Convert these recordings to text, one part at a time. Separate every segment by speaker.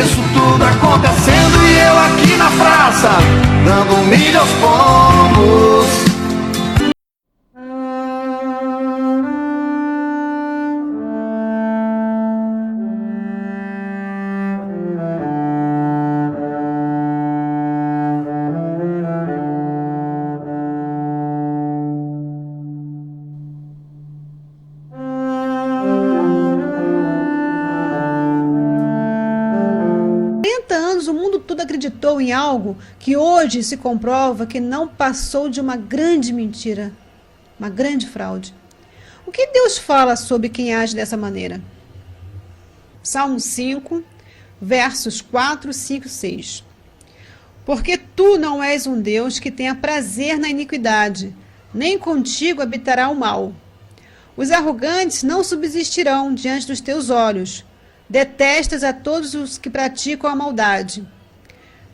Speaker 1: Isso tudo acontecendo e eu aqui na praça, dando milho aos pombos.
Speaker 2: O mundo todo acreditou em algo que hoje se comprova que não passou de uma grande mentira, uma grande fraude. O que Deus fala sobre quem age dessa maneira? Salmo 5, versos 4, 5 e 6. Porque tu não és um Deus que tenha prazer na iniquidade, nem contigo habitará o mal. Os arrogantes não subsistirão diante dos teus olhos. Detestas a todos os que praticam a maldade.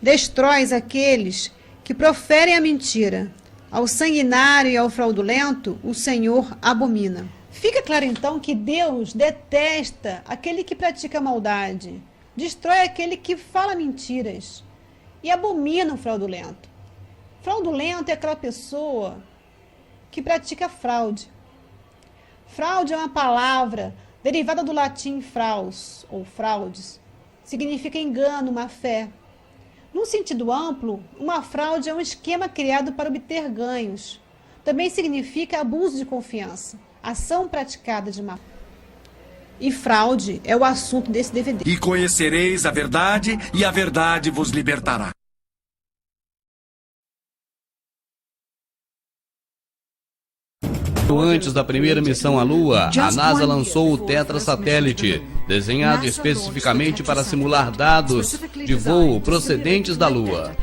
Speaker 2: Destróis aqueles que proferem a mentira. Ao sanguinário e ao fraudulento, o Senhor abomina. Fica claro então que Deus detesta aquele que pratica a maldade, destrói aquele que fala mentiras e abomina o fraudulento. Fraudulento é aquela pessoa que pratica fraude. Fraude é uma palavra derivada do latim fraus, ou fraudes, significa engano, má fé. Num sentido amplo, uma fraude é um esquema criado para obter ganhos. Também significa abuso de confiança, ação praticada de má fé. E fraude é o assunto desse DVD.
Speaker 3: E conhecereis a verdade, e a verdade vos libertará.
Speaker 4: Antes da primeira missão à Lua, a NASA lançou o tetrasatélite, desenhado especificamente para simular dados de voo procedentes da Lua.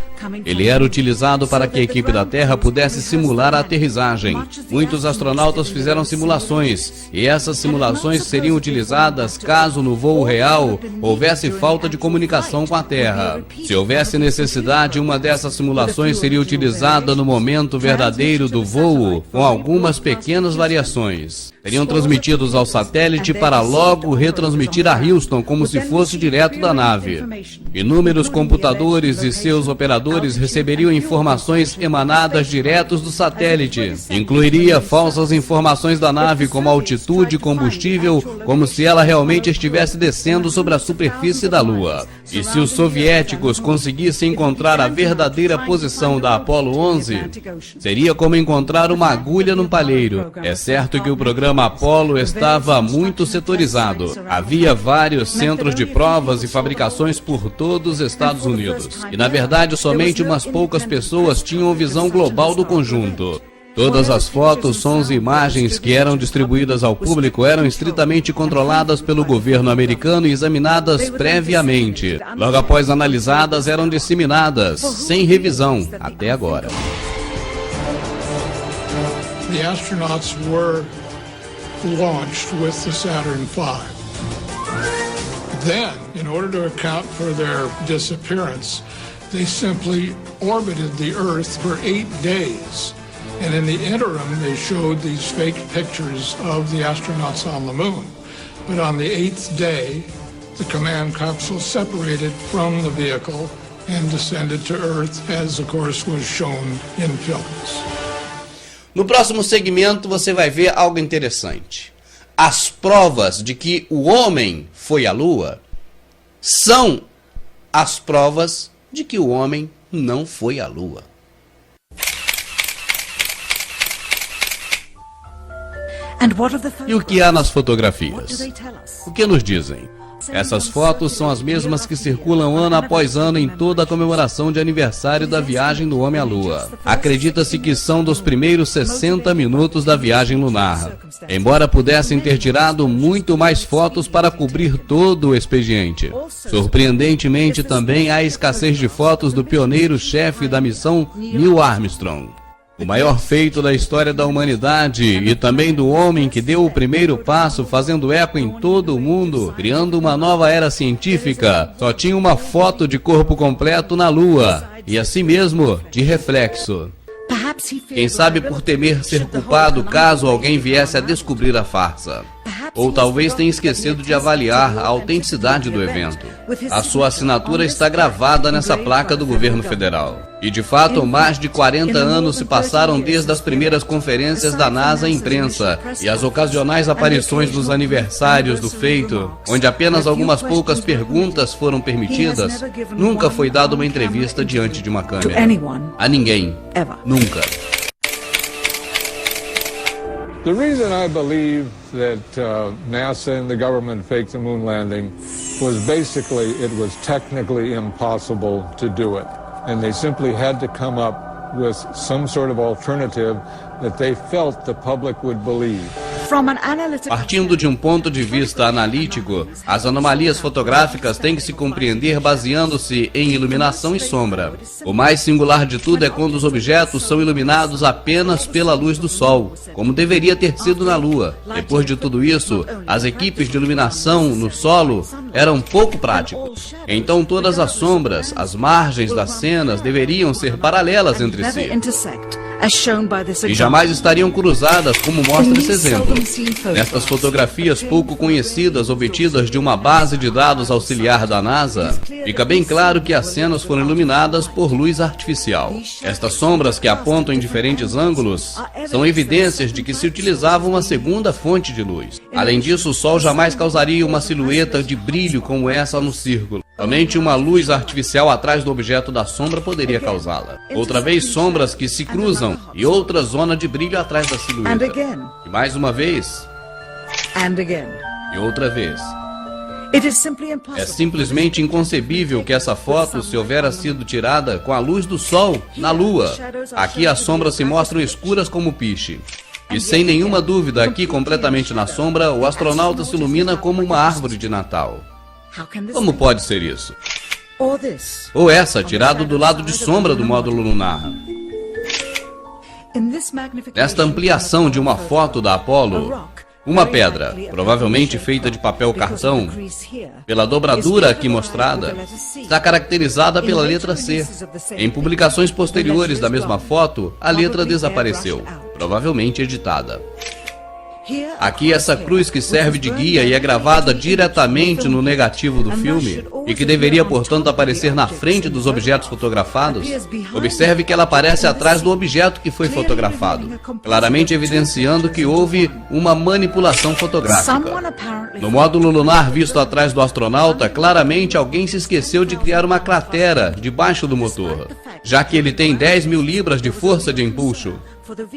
Speaker 4: Ele era utilizado para que a equipe da Terra pudesse simular a aterrissagem. Muitos astronautas fizeram simulações, e essas simulações seriam utilizadas caso no voo real houvesse falta de comunicação com a Terra. Se houvesse necessidade, uma dessas simulações seria utilizada no momento verdadeiro do voo, com algumas pequenas variações. Seriam transmitidos ao satélite para logo retransmitir a Houston como se fosse direto da nave. Inúmeros computadores e seus operadores receberiam informações emanadas diretos do satélite. Incluiria falsas informações da nave como altitude e combustível, como se ela realmente estivesse descendo sobre a superfície da Lua. E se os soviéticos conseguissem encontrar a verdadeira posição da Apollo 11, seria como encontrar uma agulha num palheiro. É certo que o programa Apollo estava muito setorizado. Havia vários centros de provas e fabricações por todos os Estados Unidos. E na verdade somente umas poucas pessoas tinham visão global do conjunto. Todas as fotos, sons e imagens que eram distribuídas ao público eram estritamente controladas pelo governo americano e examinadas previamente. Logo após analisadas, eram disseminadas, sem revisão, até agora.
Speaker 5: The astronauts were launched with the Saturn V. Then, in order to account for their disappearance, they simply orbited the Earth for 8 days. And in the interim, they showed these fake pictures of the astronauts on the moon. But on the 8th day, the command capsule separated from the vehicle and descended to Earth, as of course was shown in films.
Speaker 4: No próximo segmento você vai ver algo interessante. As provas de que o homem foi à Lua são as provas de que o homem não foi à Lua. E o que há nas fotografias? O que nos dizem? Essas fotos são as mesmas que circulam ano após ano em toda a comemoração de aniversário da viagem do homem à Lua. Acredita-se que são dos primeiros 60 minutos da viagem lunar, embora pudessem ter tirado muito mais fotos para cobrir todo o expediente. Surpreendentemente também há escassez de fotos do pioneiro-chefe da missão Neil Armstrong. O maior feito da história da humanidade e também do homem que deu o primeiro passo, fazendo eco em todo o mundo, criando uma nova era científica, só tinha uma foto de corpo completo na Lua, e assim mesmo, de reflexo. Quem sabe por temer ser culpado caso alguém viesse a descobrir a farsa. Ou talvez tenha esquecido de avaliar a autenticidade do evento. A sua assinatura está gravada nessa placa do governo federal. E de fato, mais de 40 anos se passaram desde as primeiras conferências da NASA à imprensa e as ocasionais aparições nos aniversários do feito, onde apenas algumas poucas perguntas foram permitidas. Nunca foi dada uma entrevista diante de uma câmera. A ninguém. Nunca.
Speaker 6: The reason I believe that NASA and the government faked the moon landing was basically it was technically impossible to do it. And they simply had to come up with some sort of alternative that they felt the public would believe.
Speaker 4: Partindo de um ponto de vista analítico, as anomalias fotográficas têm que se compreender baseando-se em iluminação e sombra. O mais singular de tudo é quando os objetos são iluminados apenas pela luz do Sol, como deveria ter sido na Lua. Depois de tudo isso, as equipes de iluminação no solo eram pouco práticas. Então todas as sombras, as margens das cenas deveriam ser paralelas entre si. E jamais estariam cruzadas, como mostra esse exemplo. Nestas fotografias pouco conhecidas obtidas de uma base de dados auxiliar da NASA, fica bem claro que as cenas foram iluminadas por luz artificial. Estas sombras que apontam em diferentes ângulos são evidências de que se utilizava uma segunda fonte de luz. Além disso, o Sol jamais causaria uma silhueta de brilho como essa no círculo. Somente uma luz artificial atrás do objeto da sombra poderia causá-la. Outra vez, sombras que se cruzam e outra zona de brilho atrás da silhueta. E mais uma vez. E outra vez. É simplesmente inconcebível que essa foto se houvera sido tirada com a luz do Sol na Lua. Aqui as sombras se mostram escuras como piche. E sem nenhuma dúvida, aqui completamente na sombra, o astronauta se ilumina como uma árvore de Natal. Como pode ser isso? Ou essa, tirado do lado de sombra do módulo lunar. Nesta ampliação de uma foto da Apollo, uma pedra, provavelmente feita de papel cartão, pela dobradura aqui mostrada, está caracterizada pela letra C. Em publicações posteriores da mesma foto, a letra desapareceu, provavelmente editada. Aqui essa cruz que serve de guia e é gravada diretamente no negativo do filme e que deveria, portanto, aparecer na frente dos objetos fotografados. Observe que ela aparece atrás do objeto que foi fotografado, claramente evidenciando que houve uma manipulação fotográfica. No módulo lunar visto atrás do astronauta, claramente alguém se esqueceu de criar uma cratera debaixo do motor, já que ele tem 10.000 libras de força de empuxo.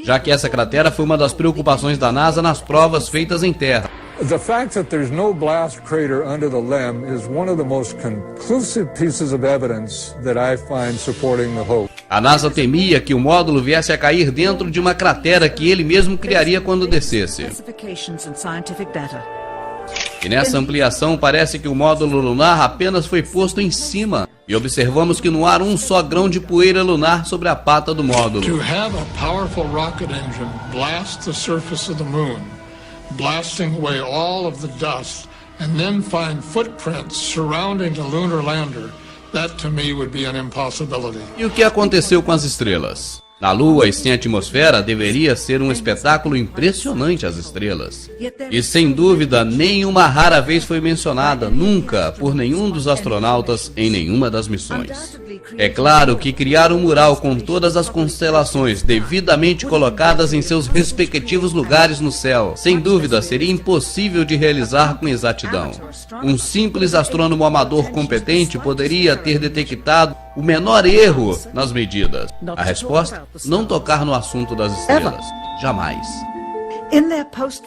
Speaker 4: Já que essa cratera foi uma das preocupações da NASA nas provas feitas em terra.
Speaker 6: The fact that there's no blast crater under the LEM is one of the most conclusive pieces of evidence that I find supporting the hoax.
Speaker 4: A NASA temia que o módulo viesse a cair dentro de uma cratera que ele mesmo criaria quando descesse. E nessa ampliação parece que o módulo lunar apenas foi posto em cima. E observamos que não há um só grão de poeira lunar sobre a pata do módulo.
Speaker 5: To have a powerful rocket engine blast the surface of the moon, blasting away all of the dust, and then find footprints surrounding the lunar lander, that to me would be an impossibility.
Speaker 4: E o que aconteceu com as estrelas? Na Lua e sem atmosfera deveria ser um espetáculo impressionante as estrelas. E sem dúvida, nenhuma rara vez foi mencionada, nunca, por nenhum dos astronautas em nenhuma das missões. É claro que criar um mural com todas as constelações devidamente colocadas em seus respectivos lugares no céu, sem dúvida, seria impossível de realizar com exatidão. Um simples astrônomo amador competente poderia ter detectado o menor erro nas medidas. A resposta? Não tocar no assunto das estrelas. Jamais.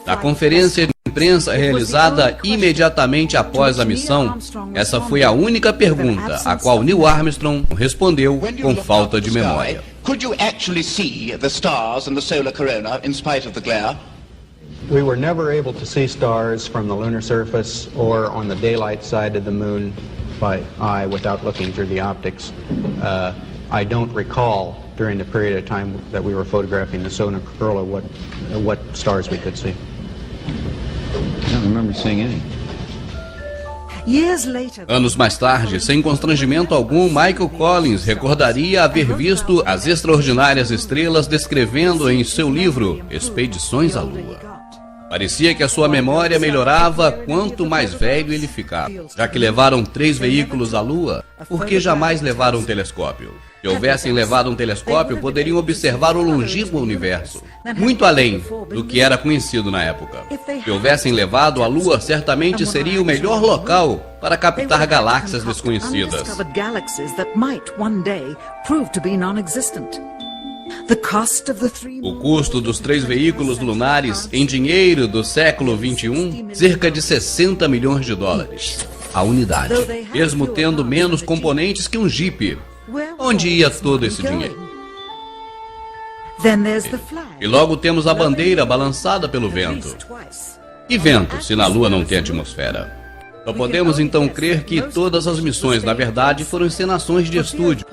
Speaker 4: Na conferência de imprensa realizada imediatamente após a missão, essa foi a única pergunta a qual Neil Armstrong respondeu com falta de memória.
Speaker 7: Could you actually see the stars and the solar corona in spite of the glare?
Speaker 8: We were never able to see stars from the lunar surface or on the daylight side of the moon by eye without looking through the optics. I don't recall during the period of time that we were photographing the solar corona what stars we could see.
Speaker 9: I don't remember seeing any.
Speaker 4: Anos mais tarde, sem constrangimento algum, Michael Collins recordaria haver visto as extraordinárias estrelas descrevendo em seu livro Expedições à Lua. Parecia que a sua memória melhorava quanto mais velho ele ficava. Já que levaram 3 veículos à Lua, por que jamais levaram um telescópio? Se houvessem levado um telescópio, poderiam observar o longínquo universo, muito além do que era conhecido na época. Se houvessem levado a Lua, certamente seria o melhor local para captar galáxias desconhecidas. O custo dos 3 veículos lunares em dinheiro do século XXI, cerca de 60 milhões de dólares a unidade, mesmo tendo menos componentes que um Jeep. Onde ia todo esse dinheiro? E logo temos a bandeira balançada pelo vento. E vento, se na Lua não tem atmosfera? Só podemos então crer que todas as missões, na verdade, foram encenações de estúdio,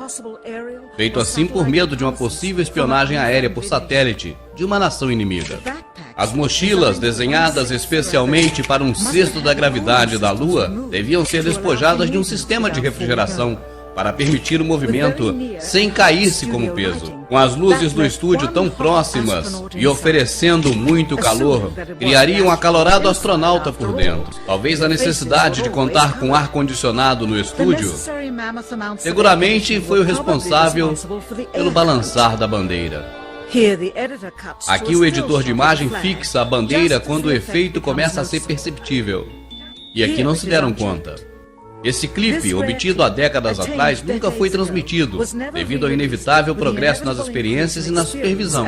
Speaker 4: feito assim por medo de uma possível espionagem aérea por satélite de uma nação inimiga. As mochilas, desenhadas especialmente para um cesto da gravidade da Lua, deviam ser despojadas de um sistema de refrigeração para permitir o movimento sem cair-se como peso. Com as luzes do estúdio tão próximas e oferecendo muito calor, criaria um acalorado astronauta por dentro. Talvez a necessidade de contar com ar-condicionado no estúdio seguramente foi o responsável pelo balançar da bandeira. Aqui o editor de imagem fixa a bandeira quando o efeito começa a ser perceptível. E aqui não se deram conta. Esse clipe, obtido há décadas atrás, nunca foi transmitido, devido ao inevitável progresso nas experiências e na supervisão.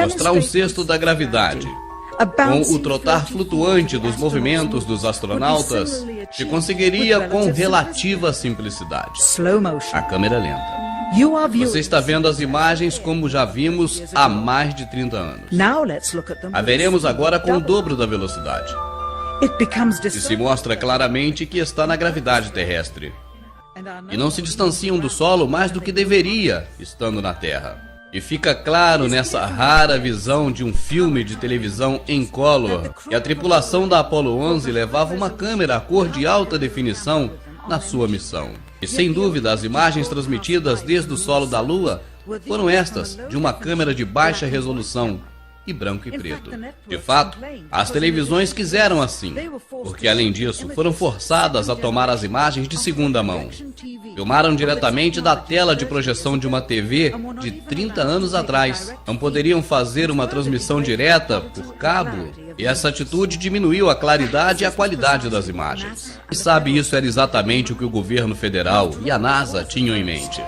Speaker 4: Mostrar um cesto da gravidade, com o trotar flutuante dos movimentos dos astronautas, se conseguiria com relativa simplicidade. A câmera lenta. Você está vendo as imagens como já vimos há mais de 30 anos. A veremos agora com o dobro da velocidade. E se mostra claramente que está na gravidade terrestre. E não se distanciam do solo mais do que deveria, estando na Terra. E fica claro nessa rara visão de um filme de televisão em color que a tripulação da Apollo 11 levava uma câmera a cor de alta definição na sua missão. E sem dúvida as imagens transmitidas desde o solo da Lua foram estas, de uma câmera de baixa resolução, e branco e preto. De fato, as televisões quiseram assim, porque além disso, foram forçadas a tomar as imagens de segunda mão. Filmaram diretamente da tela de projeção de uma TV de 30 anos atrás. Não poderiam fazer uma transmissão direta por cabo, e essa atitude diminuiu a claridade e a qualidade das imagens. E sabe, isso era exatamente o que o governo federal e a NASA tinham em mente.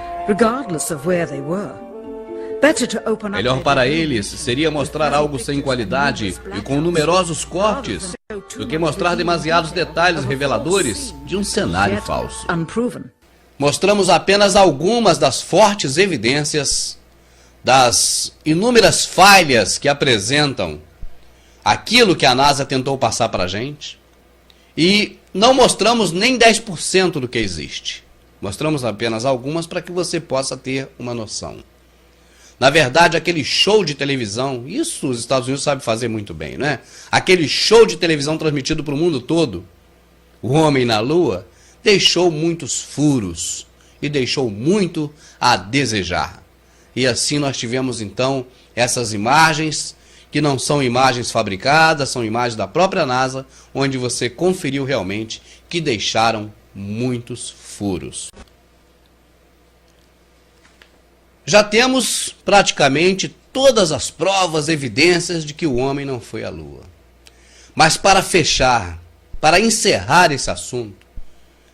Speaker 4: Melhor para eles seria mostrar algo sem qualidade e com numerosos cortes do que mostrar demasiados detalhes reveladores de um cenário falso. Mostramos apenas algumas das fortes evidências das inúmeras falhas que apresentam aquilo que a NASA tentou passar para a gente, e não mostramos nem 10% do que existe. Mostramos apenas algumas para que você possa ter uma noção. Na verdade, aquele show de televisão, isso os Estados Unidos sabem fazer muito bem, né? Aquele show de televisão transmitido para o mundo todo, o homem na Lua, deixou muitos furos e deixou muito a desejar. E assim nós tivemos então essas imagens, que não são imagens fabricadas, são imagens da própria NASA, onde você conferiu realmente que deixaram muitos furos. Já temos praticamente todas as provas, evidências de que o homem não foi à Lua. Mas para fechar, para encerrar esse assunto,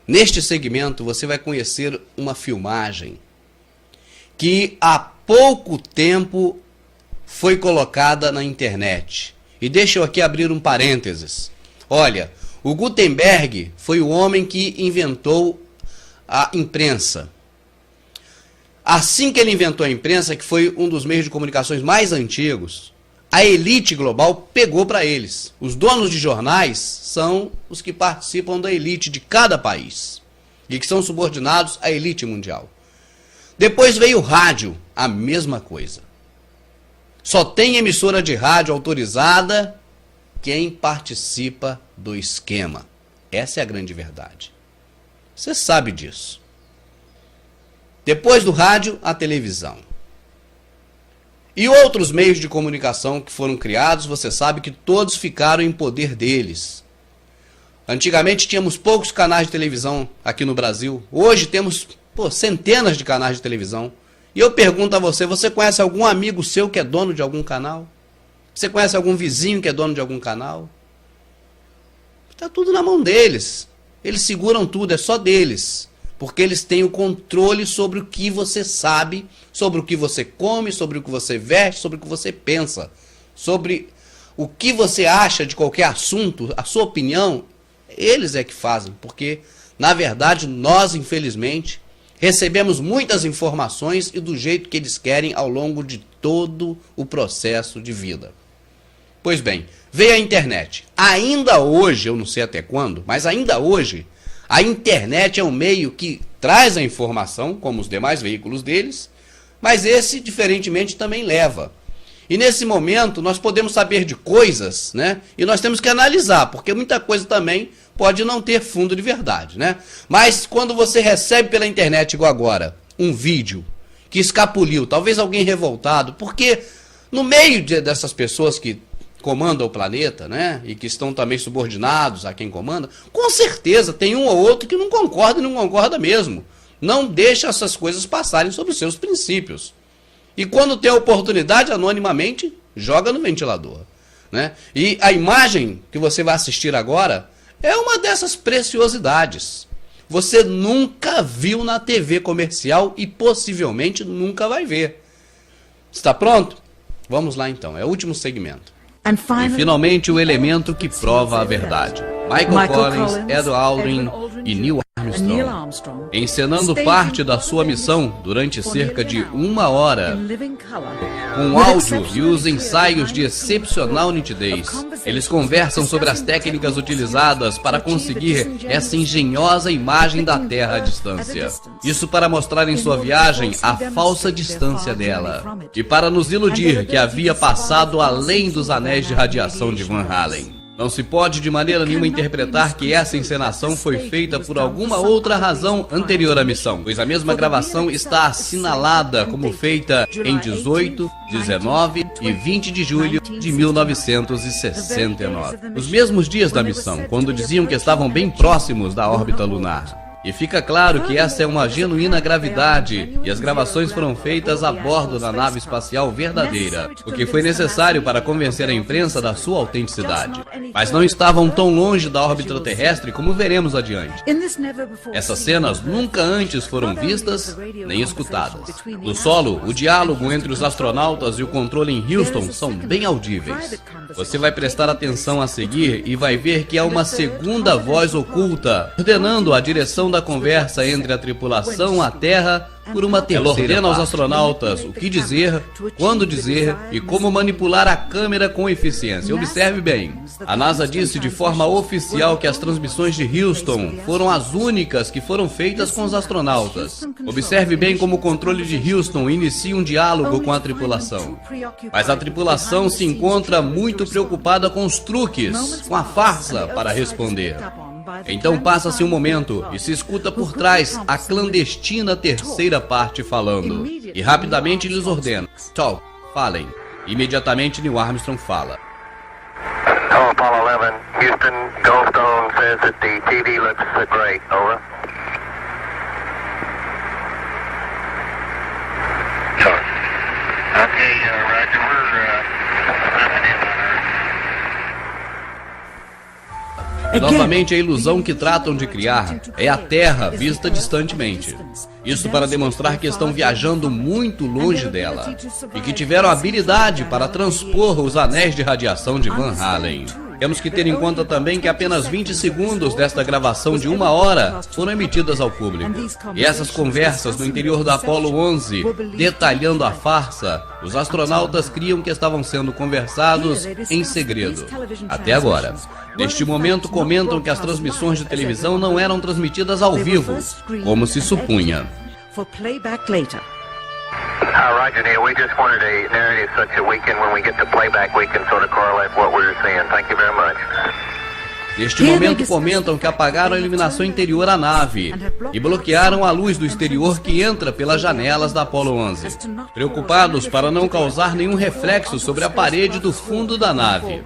Speaker 4: neste segmento você vai conhecer uma filmagem que há pouco tempo foi colocada na internet. E deixa eu aqui abrir um parênteses. Olha, o Gutenberg foi o homem que inventou a imprensa. Assim que ele inventou a imprensa, que foi um dos meios de comunicações mais antigos, a elite global pegou para eles. Os donos de jornais são os que participam da elite de cada país e que são subordinados à elite mundial. Depois veio o rádio, a mesma coisa. Só tem emissora de rádio autorizada quem participa do esquema. Essa é a grande verdade. Você sabe disso. Depois do rádio, a televisão. E outros meios de comunicação que foram criados, você sabe que todos ficaram em poder deles. Antigamente tínhamos poucos canais de televisão aqui no Brasil. Hoje temos centenas de canais de televisão. E eu pergunto a você, você conhece algum amigo seu que é dono de algum canal? Você conhece algum vizinho que é dono de algum canal? Está tudo na mão deles. Eles seguram tudo, é só deles. Porque eles têm o controle sobre o que você sabe, sobre o que você come, sobre o que você veste, sobre o que você pensa, sobre o que você acha de qualquer assunto, a sua opinião, eles é que fazem. Porque, na verdade, nós, infelizmente, recebemos muitas informações e do jeito que eles querem ao longo de todo o processo de vida. Pois bem, veio a internet. Ainda hoje, eu não sei até quando, mas ainda hoje, a internet é um meio que traz a informação, como os demais veículos deles, mas esse, diferentemente, também leva. E nesse momento, nós podemos saber de coisas, né? E nós temos que analisar, porque muita coisa também pode não ter fundo de verdade, né? Mas quando você recebe pela internet, igual agora, um vídeo que escapuliu, talvez alguém revoltado, porque no meio dessas pessoas que comandam o planeta, né, e que estão também subordinados a quem comanda, com certeza tem um ou outro que não concorda e não concorda mesmo. Não deixa essas coisas passarem sobre os seus princípios. E quando tem a oportunidade, anonimamente, joga no ventilador, né? E a imagem que você vai assistir agora é uma dessas preciosidades. Você nunca viu na TV comercial e possivelmente nunca vai ver. Está pronto? Vamos lá então, é o último segmento. E finalmente o elemento que prova a verdade. Michael Collins, Ed Aldrin e Neil Armstrong, encenando parte da sua missão durante cerca de 1 hora, com áudio e os ensaios de excepcional nitidez. Eles conversam sobre as técnicas utilizadas para conseguir essa engenhosa imagem da Terra à distância. Isso para mostrar em sua viagem a falsa distância dela, e para nos iludir que havia passado além dos anéis de radiação de Van Halen. Não se pode de maneira nenhuma interpretar que essa encenação foi feita por alguma outra razão anterior à missão, pois a mesma gravação está assinalada como feita em 18, 19 e 20 de julho de 1969. Os mesmos dias da missão, quando diziam que estavam bem próximos da órbita lunar. E fica claro que essa é uma genuína gravidade, e as gravações foram feitas a bordo da nave espacial verdadeira, o que foi necessário para convencer a imprensa da sua autenticidade. Mas não estavam tão longe da órbita terrestre como veremos adiante. Essas cenas nunca antes foram vistas nem escutadas. No solo, o diálogo entre os astronautas e o controle em Houston são bem audíveis. Você vai prestar atenção a seguir e vai ver que há uma segunda voz oculta, ordenando a direção da conversa entre a tripulação à Terra por uma terceira. Ela ordena aos astronautas o que dizer, quando dizer e como manipular a câmera com eficiência. Observe bem, a NASA disse de forma oficial que as transmissões de Houston foram as únicas que foram feitas com os astronautas. Observe bem como o controle de Houston inicia um diálogo com a tripulação. Mas a tripulação se encontra muito preocupada com os truques, com a farsa para responder. Então passa-se um momento e se escuta por trás a clandestina terceira parte falando. E rapidamente lhes ordena: talk, falem. Imediatamente Neil Armstrong fala.
Speaker 10: Apollo 11, Houston, Goldstone says that the TV looks great, over. Okay, Roger, we're moving in on Earth.
Speaker 4: Novamente, a ilusão que tratam de criar é a Terra vista distantemente. Isso para demonstrar que estão viajando muito longe dela e que tiveram habilidade para transpor os anéis de radiação de Van Halen. Temos que ter em conta também que apenas 20 segundos desta gravação de 1 hora foram emitidas ao público. E essas conversas no interior da Apollo 11, detalhando a farsa, os astronautas criam que estavam sendo conversados em segredo. Até agora. Neste momento, comentam que as transmissões de televisão não eram transmitidas ao vivo, como se supunha.
Speaker 10: Roger, Neil, we just wanted a narrative such that we can, when we get to playback, we can sort of correlate what we were seeing. Thank you very much.
Speaker 4: Neste momento comentam que apagaram a iluminação interior da nave e bloquearam a luz do exterior que entra pelas janelas da Apollo 11, preocupados para não causar nenhum reflexo sobre a parede do fundo da nave.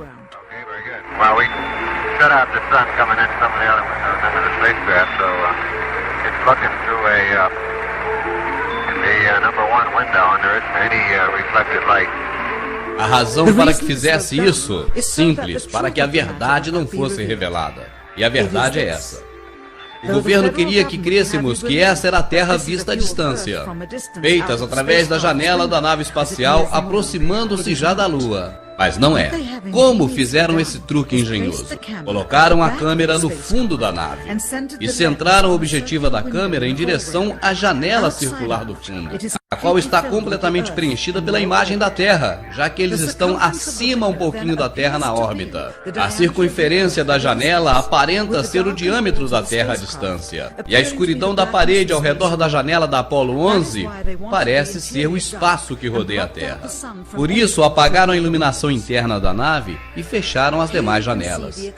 Speaker 4: A razão para que fizesse isso, simples, para que a verdade não fosse revelada. E a verdade é essa. O governo queria que crêssemos que essa era a Terra vista à distância, feitas através da janela da nave espacial aproximando-se já da Lua. Mas não é. Como fizeram esse truque engenhoso? Colocaram a câmera no fundo da nave e centraram a objetiva da câmera em direção à janela circular do fundo, a qual está completamente preenchida pela imagem da Terra, já que eles estão acima um pouquinho da Terra na órbita. A circunferência da janela aparenta ser o diâmetro da Terra à distância, e a escuridão da parede ao redor da janela da Apollo 11 parece ser o espaço que rodeia a Terra. Por isso, apagaram a iluminação interna da nave e fecharam as demais janelas.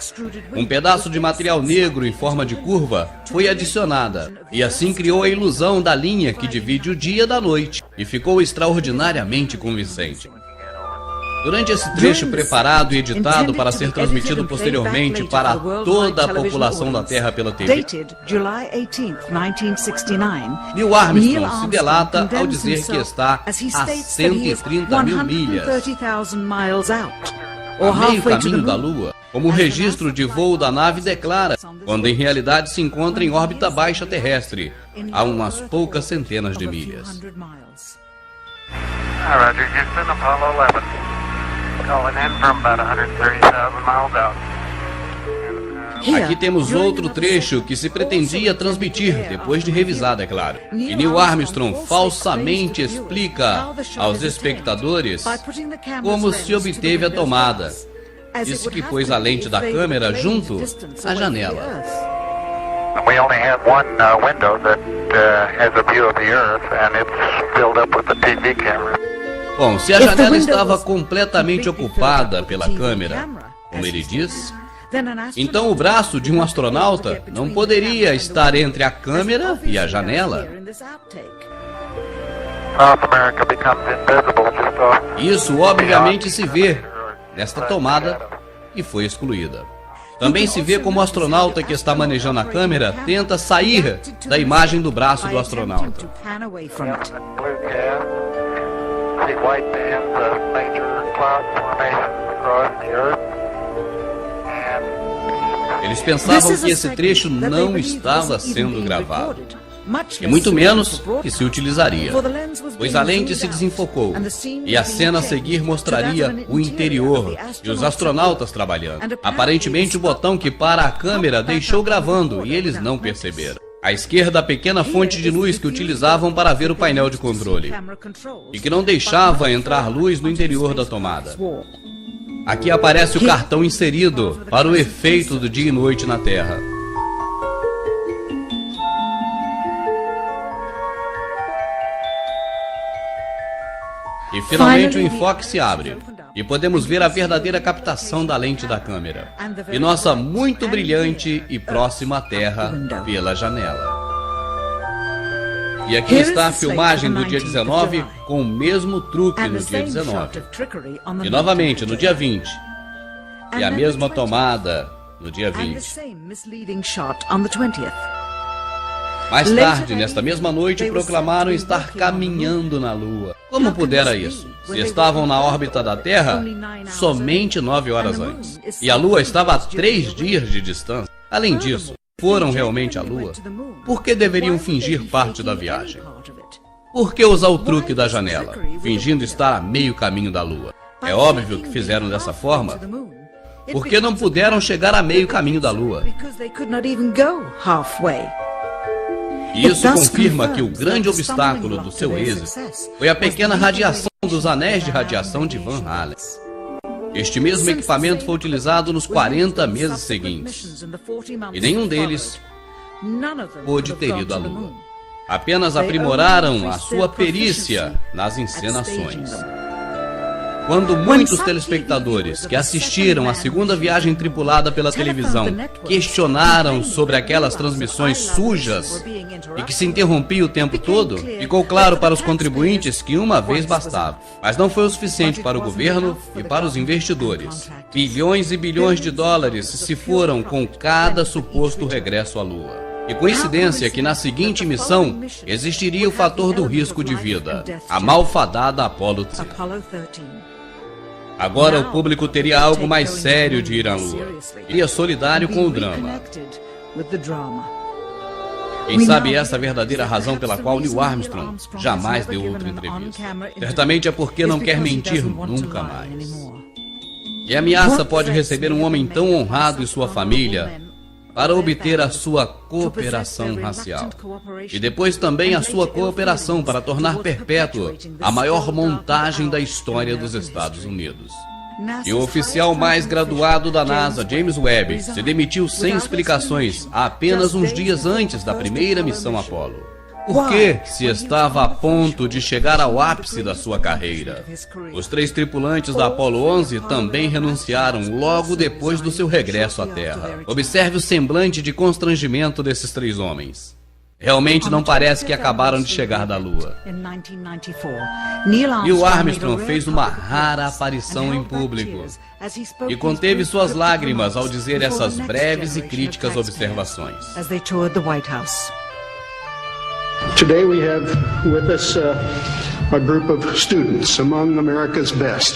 Speaker 4: Um pedaço de material negro em forma de curva foi adicionada, e assim criou a ilusão da linha que divide o dia da noite, e ficou extraordinariamente convincente. Durante esse trecho preparado e editado para ser transmitido posteriormente para toda a população da Terra pela TV, Neil Armstrong se delata ao dizer que está a 130 mil milhas, a meio caminho da Lua, como o registro de voo da nave declara, quando em realidade se encontra em órbita baixa terrestre, a umas poucas centenas de milhas.
Speaker 10: Roger, Houston, Apollo 11. Calling in from about 130,000 miles out.
Speaker 4: Aqui temos outro trecho que se pretendia transmitir, depois de revisado, é claro. E Neil Armstrong falsamente explica aos espectadores como se obteve a tomada. Disse que pôs a lente da câmera junto à janela.
Speaker 10: We only have one window that has a view of the Earth, and it's filled up with the TV camera.
Speaker 4: Bom, se a janela estava completamente ocupada pela câmera, como ele diz, então o braço de um astronauta não poderia estar entre a câmera e a janela. Isso obviamente se vê nesta tomada que foi excluída. Também se vê como o astronauta que está manejando a câmera tenta sair da imagem do braço do astronauta. Eles pensavam que esse trecho não estava sendo gravado, e muito menos que se utilizaria, pois a lente se desenfocou, e a cena a seguir mostraria o interior e os astronautas trabalhando. Aparentemente o botão que para a câmera deixou gravando, e eles não perceberam. À esquerda, a pequena fonte de luz que utilizavam para ver o painel de controle, e que não deixava entrar luz no interior da tomada. Aqui aparece o cartão inserido para o efeito do dia e noite na Terra. E finalmente o enfoque se abre, e podemos ver a verdadeira captação da lente da câmera, e nossa muito brilhante e próxima Terra pela janela. E aqui está a filmagem do dia 19 com o mesmo truque no dia 19. E novamente no dia 20. E a mesma tomada no dia 20. Mais tarde, nesta mesma noite, proclamaram estar caminhando na Lua. Como pudera isso? Se estavam na órbita da Terra somente 9 horas antes. E a Lua estava a 3 dias de distância. Além disso, foram realmente à Lua? Por que deveriam fingir parte da viagem? Por que usar o truque da janela, fingindo estar a meio caminho da Lua? É óbvio que fizeram dessa forma, porque não puderam chegar a meio caminho da Lua. E isso confirma que o grande obstáculo do seu êxito foi a pequena radiação dos anéis de radiação de Van Allen. Este mesmo equipamento foi utilizado nos 40 meses seguintes, e nenhum deles pôde ter ido à Lua. Apenas aprimoraram a sua perícia nas encenações. Quando muitos telespectadores que assistiram à segunda viagem tripulada pela televisão questionaram sobre aquelas transmissões sujas e que se interrompia o tempo todo, ficou claro para os contribuintes que uma vez bastava. Mas não foi o suficiente para o governo e para os investidores. Bilhões e bilhões de dólares se foram com cada suposto regresso à Lua. E coincidência que na seguinte missão existiria o fator do risco de vida, a malfadada Apollo 13. Agora o público teria algo mais sério de ir à Lua. Iria solidário com o drama. Quem sabe essa é a verdadeira razão pela qual Neil Armstrong jamais deu outra entrevista. Certamente é porque não quer mentir nunca mais. E ameaça pode receber um homem tão honrado e sua família para obter a sua cooperação racial. E depois também a sua cooperação para tornar perpétua a maior montagem da história dos Estados Unidos. E o oficial mais graduado da NASA, James Webb, se demitiu sem explicações apenas uns dias antes da primeira missão Apollo. Porque se estava a ponto de chegar ao ápice da sua carreira. Os 3 tripulantes da Apollo 11 também renunciaram logo depois do seu regresso à Terra. Observe o semblante de constrangimento desses 3 homens. Realmente não parece que acabaram de chegar da Lua. Neil Armstrong fez uma rara aparição em público e conteve suas lágrimas ao dizer essas breves e críticas observações.
Speaker 11: Today we have with us a group of students among America's best.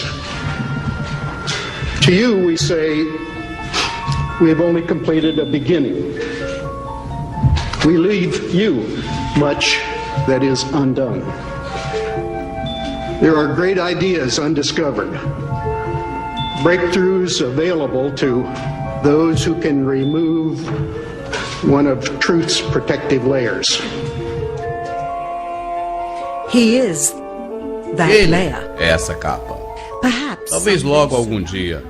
Speaker 11: To you we say we have only completed a beginning. We leave you much that is undone. There are great ideas undiscovered, breakthroughs available to those who can remove one of truth's protective layers.
Speaker 4: Ele é essa capa. Talvez logo algum dia,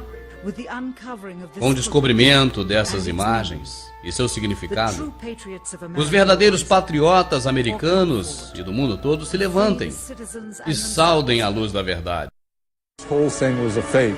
Speaker 4: com o descobrimento dessas imagens e seu significado, os verdadeiros patriotas americanos e do mundo todo se levantem e saudem a luz da verdade.
Speaker 6: This whole thing was a fake.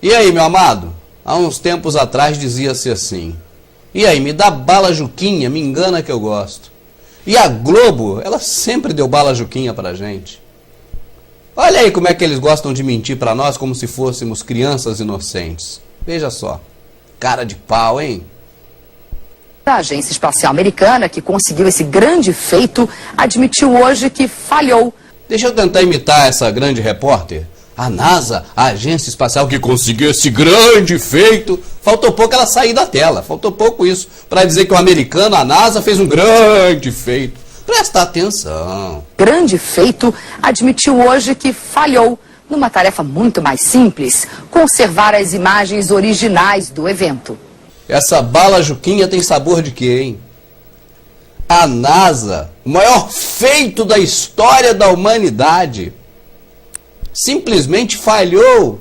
Speaker 4: E aí, meu amado? Há uns tempos atrás dizia-se assim: e aí, me dá bala Juquinha, me engana que eu gosto. E a Globo, ela sempre deu bala Juquinha pra gente. Olha aí como é que eles gostam de mentir pra nós como se fôssemos crianças inocentes. Veja só, cara de pau, hein?
Speaker 12: A Agência Espacial Americana, que conseguiu esse grande feito, admitiu hoje que falhou.
Speaker 4: Deixa eu tentar imitar essa grande repórter. A NASA, a agência espacial que conseguiu esse grande feito, faltou pouco ela sair da tela, faltou pouco isso, para dizer que o americano, a NASA, fez um grande feito. Presta atenção.
Speaker 12: Grande feito admitiu hoje que falhou numa tarefa muito mais simples, conservar as imagens originais do evento.
Speaker 4: Essa bala Juquinha tem sabor de quê, hein? A NASA, o maior feito da história da humanidade, simplesmente falhou.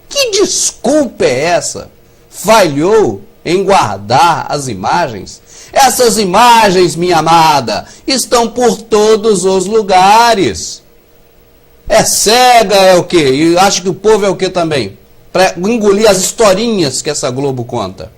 Speaker 4: Que desculpa é essa? Falhou em guardar as imagens? Essas imagens, minha amada, estão por todos os lugares. É cega, é o quê? E acho que o povo é o quê também? Para engolir as historinhas que essa Globo conta.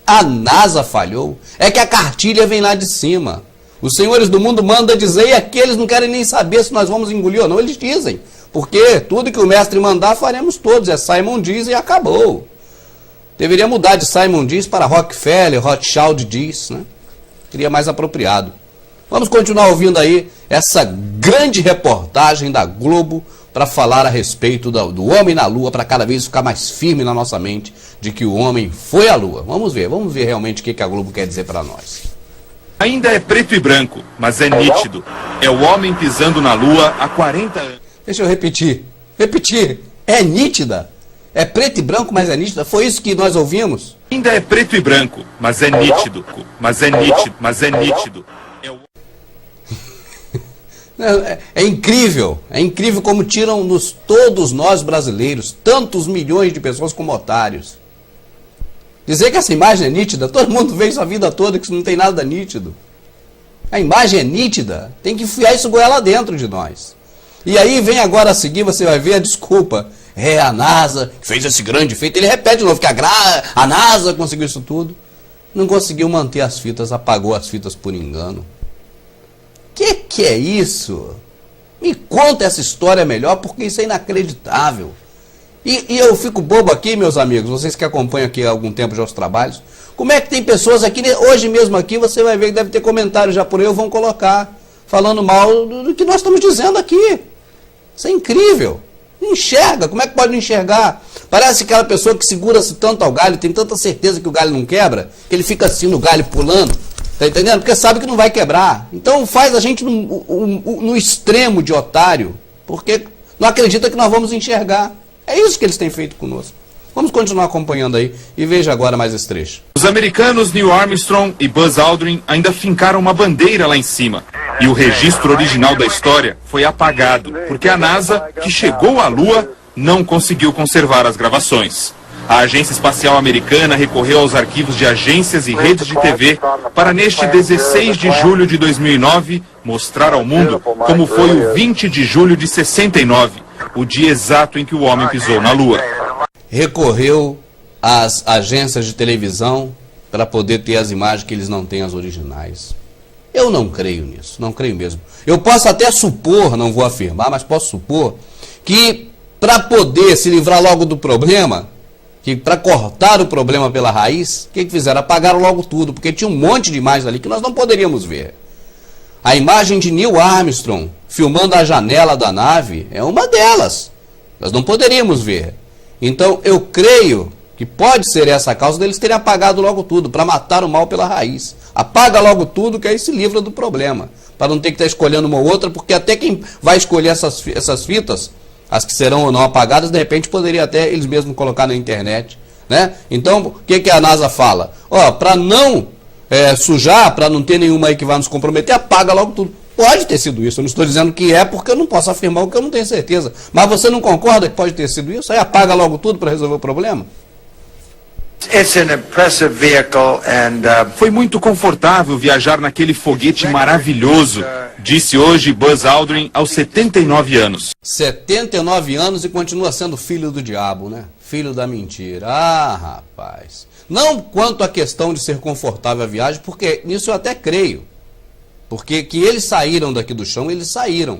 Speaker 4: A NASA falhou. É que a cartilha vem lá de cima. Os senhores do mundo mandam dizer e aqui eles não querem nem saber se nós vamos engolir ou não. Eles dizem. Porque tudo que o mestre mandar, faremos todos. É Simon diz e acabou. Deveria mudar de Simon diz para Rockefeller, Rothschild diz, né? Seria mais apropriado. Vamos continuar ouvindo aí essa grande reportagem da Globo para falar a respeito do homem na Lua, para cada vez ficar mais firme na nossa mente de que o homem foi à Lua. Vamos ver realmente o que a Globo quer dizer para nós.
Speaker 13: Ainda é preto e branco, mas é nítido. É o homem pisando na Lua há 40 anos.
Speaker 4: Deixa eu repetir. É nítida. É preto e branco, mas é nítida. Foi isso que nós ouvimos?
Speaker 13: Ainda é preto e branco, mas é nítido. Mas é nítido.
Speaker 4: É incrível como tiram todos nós brasileiros, tantos milhões de pessoas como otários. Dizer que essa imagem é nítida, todo mundo vê isso a vida toda, que isso não tem nada nítido. A imagem é nítida, tem que enfiar isso goela dentro de nós. E aí vem agora a seguir, você vai ver a desculpa. É a NASA que fez esse grande feito. Ele repete de novo que a NASA conseguiu isso tudo. Não conseguiu manter as fitas, apagou as fitas por engano. Que é isso? Me conta essa história melhor, porque isso é inacreditável. E eu fico bobo aqui, meus amigos, vocês que acompanham aqui há algum tempo já os trabalhos, como é que tem pessoas aqui, hoje mesmo aqui, você vai ver que deve ter comentários já por aí, vão colocar, falando mal do que nós estamos dizendo aqui. Isso é incrível. Não enxerga, como é que pode não enxergar? Parece aquela pessoa que segura-se tanto ao galho, tem tanta certeza que o galho não quebra, que ele fica assim no galho pulando, tá entendendo? Porque sabe que não vai quebrar. Então faz a gente no extremo de otário, porque não acredita que nós vamos enxergar. É isso que eles têm feito conosco. Vamos continuar acompanhando aí e veja agora mais esse trecho.
Speaker 13: Os americanos Neil Armstrong e Buzz Aldrin ainda fincaram uma bandeira lá em cima. E o registro original da história foi apagado, porque a NASA, que chegou à Lua, não conseguiu conservar as gravações. A Agência Espacial Americana recorreu aos arquivos de agências e redes de TV para, neste 16 de julho de 2009, mostrar ao mundo como foi o 20 de julho de 69, o dia exato em que o homem pisou na Lua.
Speaker 4: Recorreu às agências de televisão para poder ter as imagens que eles não têm as originais. Eu não creio nisso, não creio mesmo. Eu posso até supor, não vou afirmar, mas posso supor que para poder se livrar logo do problema, que para cortar o problema pela raiz, o que fizeram? Apagaram logo tudo, porque tinha um monte de imagens ali que nós não poderíamos ver. A imagem de Neil Armstrong filmando a janela da nave é uma delas. Nós não poderíamos ver. Então eu creio que pode ser essa a causa deles terem apagado logo tudo, para matar o mal pela raiz. Apaga logo tudo, que aí se livra do problema, para não ter que estar escolhendo uma ou outra, porque até quem vai escolher essas fitas, as que serão ou não apagadas, de repente poderia até eles mesmos colocar na internet, né? Então, o que a NASA fala? Para não sujar, para não ter nenhuma aí que vai nos comprometer, apaga logo tudo. Pode ter sido isso, eu não estou dizendo que é, porque eu não posso afirmar o que eu não tenho certeza. Mas você não concorda que pode ter sido isso? Aí apaga logo tudo para resolver o problema?
Speaker 13: Foi muito confortável viajar naquele foguete maravilhoso, disse hoje Buzz Aldrin aos 79 anos.
Speaker 4: 79 anos e continua sendo filho do diabo, né? Filho da mentira. Ah, rapaz. Não quanto à questão de ser confortável a viagem, porque nisso eu até creio. Porque que eles saíram daqui do chão, eles saíram.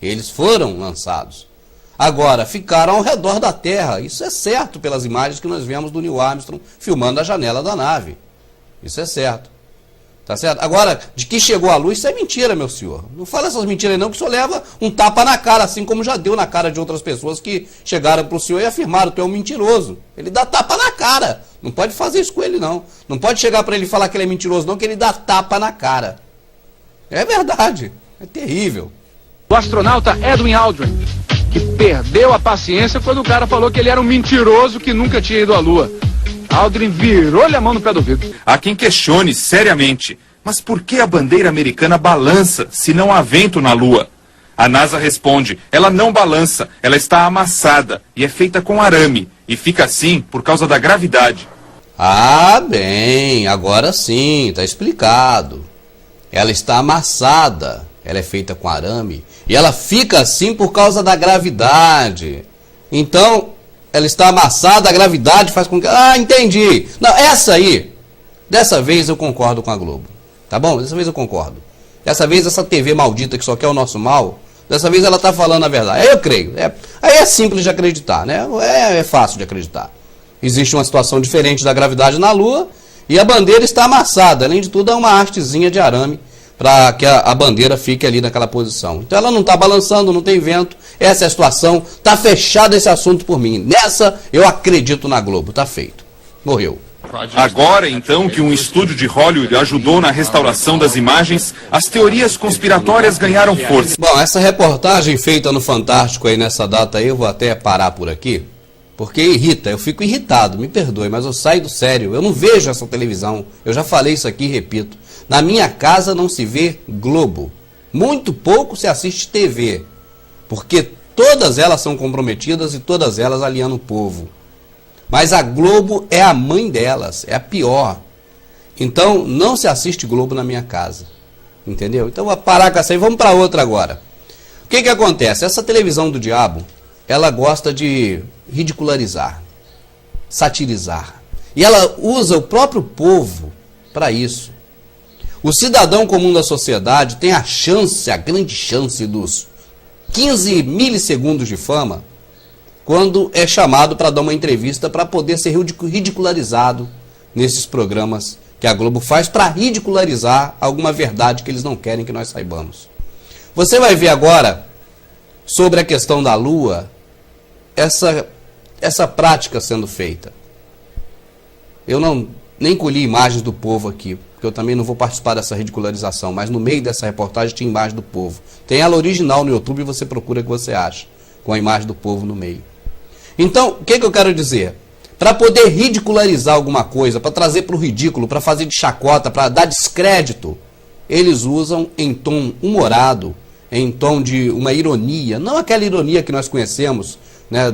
Speaker 4: Eles foram lançados. Agora, ficaram ao redor da Terra. Isso é certo pelas imagens que nós vemos do Neil Armstrong filmando a janela da nave. Isso é certo. Tá certo? Agora, de que chegou à Lua, isso é mentira, meu senhor. Não fala essas mentiras aí não, que o senhor leva um tapa na cara, assim como já deu na cara de outras pessoas que chegaram para o senhor e afirmaram que é um mentiroso. Ele dá tapa na cara. Não pode fazer isso com ele, não. Não pode chegar para ele e falar que ele é mentiroso, não, que ele dá tapa na cara. É verdade. É terrível.
Speaker 14: O astronauta Edwin Aldrin, que perdeu a paciência quando o cara falou que ele era um mentiroso que nunca tinha ido à Lua. Aldrin virou-lhe a mão no pé do vidro.
Speaker 13: Há quem questione seriamente, mas por que a bandeira americana balança se não há vento na Lua? A NASA responde, ela não balança, ela está amassada e é feita com arame, e fica assim por causa da gravidade.
Speaker 4: Ah, bem, agora sim, está explicado. Ela está amassada, ela é feita com arame, e ela fica assim por causa da gravidade. Então, ela está amassada, a gravidade faz com que... Ah, entendi. Não, essa aí, dessa vez eu concordo com a Globo. Tá bom? Dessa vez eu concordo. Dessa vez essa TV maldita que só quer o nosso mal, dessa vez ela está falando a verdade. Aí eu creio. Aí é simples de acreditar, né? É fácil de acreditar. Existe uma situação diferente da gravidade na Lua, e a bandeira está amassada. Além de tudo, é uma hastezinha de arame para que a bandeira fique ali naquela posição. Então ela não está balançando, não tem vento. Essa é a situação. Está fechado esse assunto por mim. Nessa eu acredito na Globo. Está feito. Morreu.
Speaker 13: Agora, então, que um estúdio de Hollywood ajudou na restauração das imagens, as teorias conspiratórias ganharam força.
Speaker 4: Bom, essa reportagem feita no Fantástico aí nessa data aí, eu vou até parar por aqui. Porque irrita, eu fico irritado, me perdoe, mas eu saio do sério, eu não vejo essa televisão, eu já falei isso aqui e repito. Na minha casa não se vê Globo, Muito pouco se assiste TV, porque todas elas são comprometidas e todas elas alienam o povo. Mas a Globo é a mãe delas, é a pior. Então não se assiste Globo na minha casa, entendeu? Então vou parar com essa aí, vamos para outra agora. O que acontece? Essa televisão do diabo, ela gosta de ridicularizar, satirizar. E ela usa o próprio povo para isso. O cidadão comum da sociedade tem a chance, a grande chance dos 15 milissegundos de fama, quando é chamado para dar uma entrevista para poder ser ridicularizado nesses programas que a Globo faz para ridicularizar alguma verdade que eles não querem que nós saibamos. Você vai ver agora, sobre a questão da Lua, essa prática sendo feita. Eu nem colhi imagens do povo aqui, porque eu também não vou participar dessa ridicularização, mas no meio dessa reportagem tinha imagem do povo. Tem ela original no YouTube e você procura o que você acha, com a imagem do povo no meio. Então, o que eu quero dizer? Para poder ridicularizar alguma coisa, para trazer para o ridículo, para fazer de chacota, para dar descrédito, eles usam em tom humorado, em tom de uma ironia, não aquela ironia que nós conhecemos, né,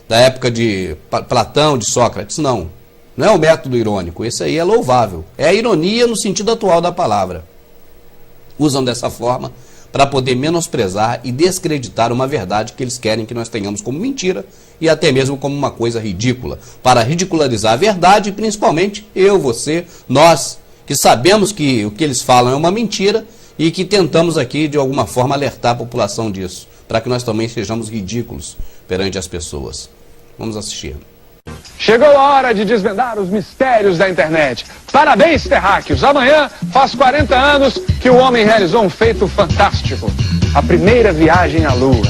Speaker 4: da época de Platão, de Sócrates, não. Não é o método irônico, esse aí é louvável. É a ironia no sentido atual da palavra. Usam dessa forma para poder menosprezar e descreditar uma verdade que eles querem que nós tenhamos como mentira e até mesmo como uma coisa ridícula, para ridicularizar a verdade, e principalmente eu, você, nós, que sabemos que o que eles falam é uma mentira e que tentamos aqui de alguma forma alertar a população disso, para que nós também sejamos ridículos perante as pessoas. Vamos assistir.
Speaker 14: Chegou a hora de desvendar os mistérios da internet. Parabéns, terráqueos! Amanhã faz 40 anos que o homem realizou um feito fantástico. A primeira viagem à Lua.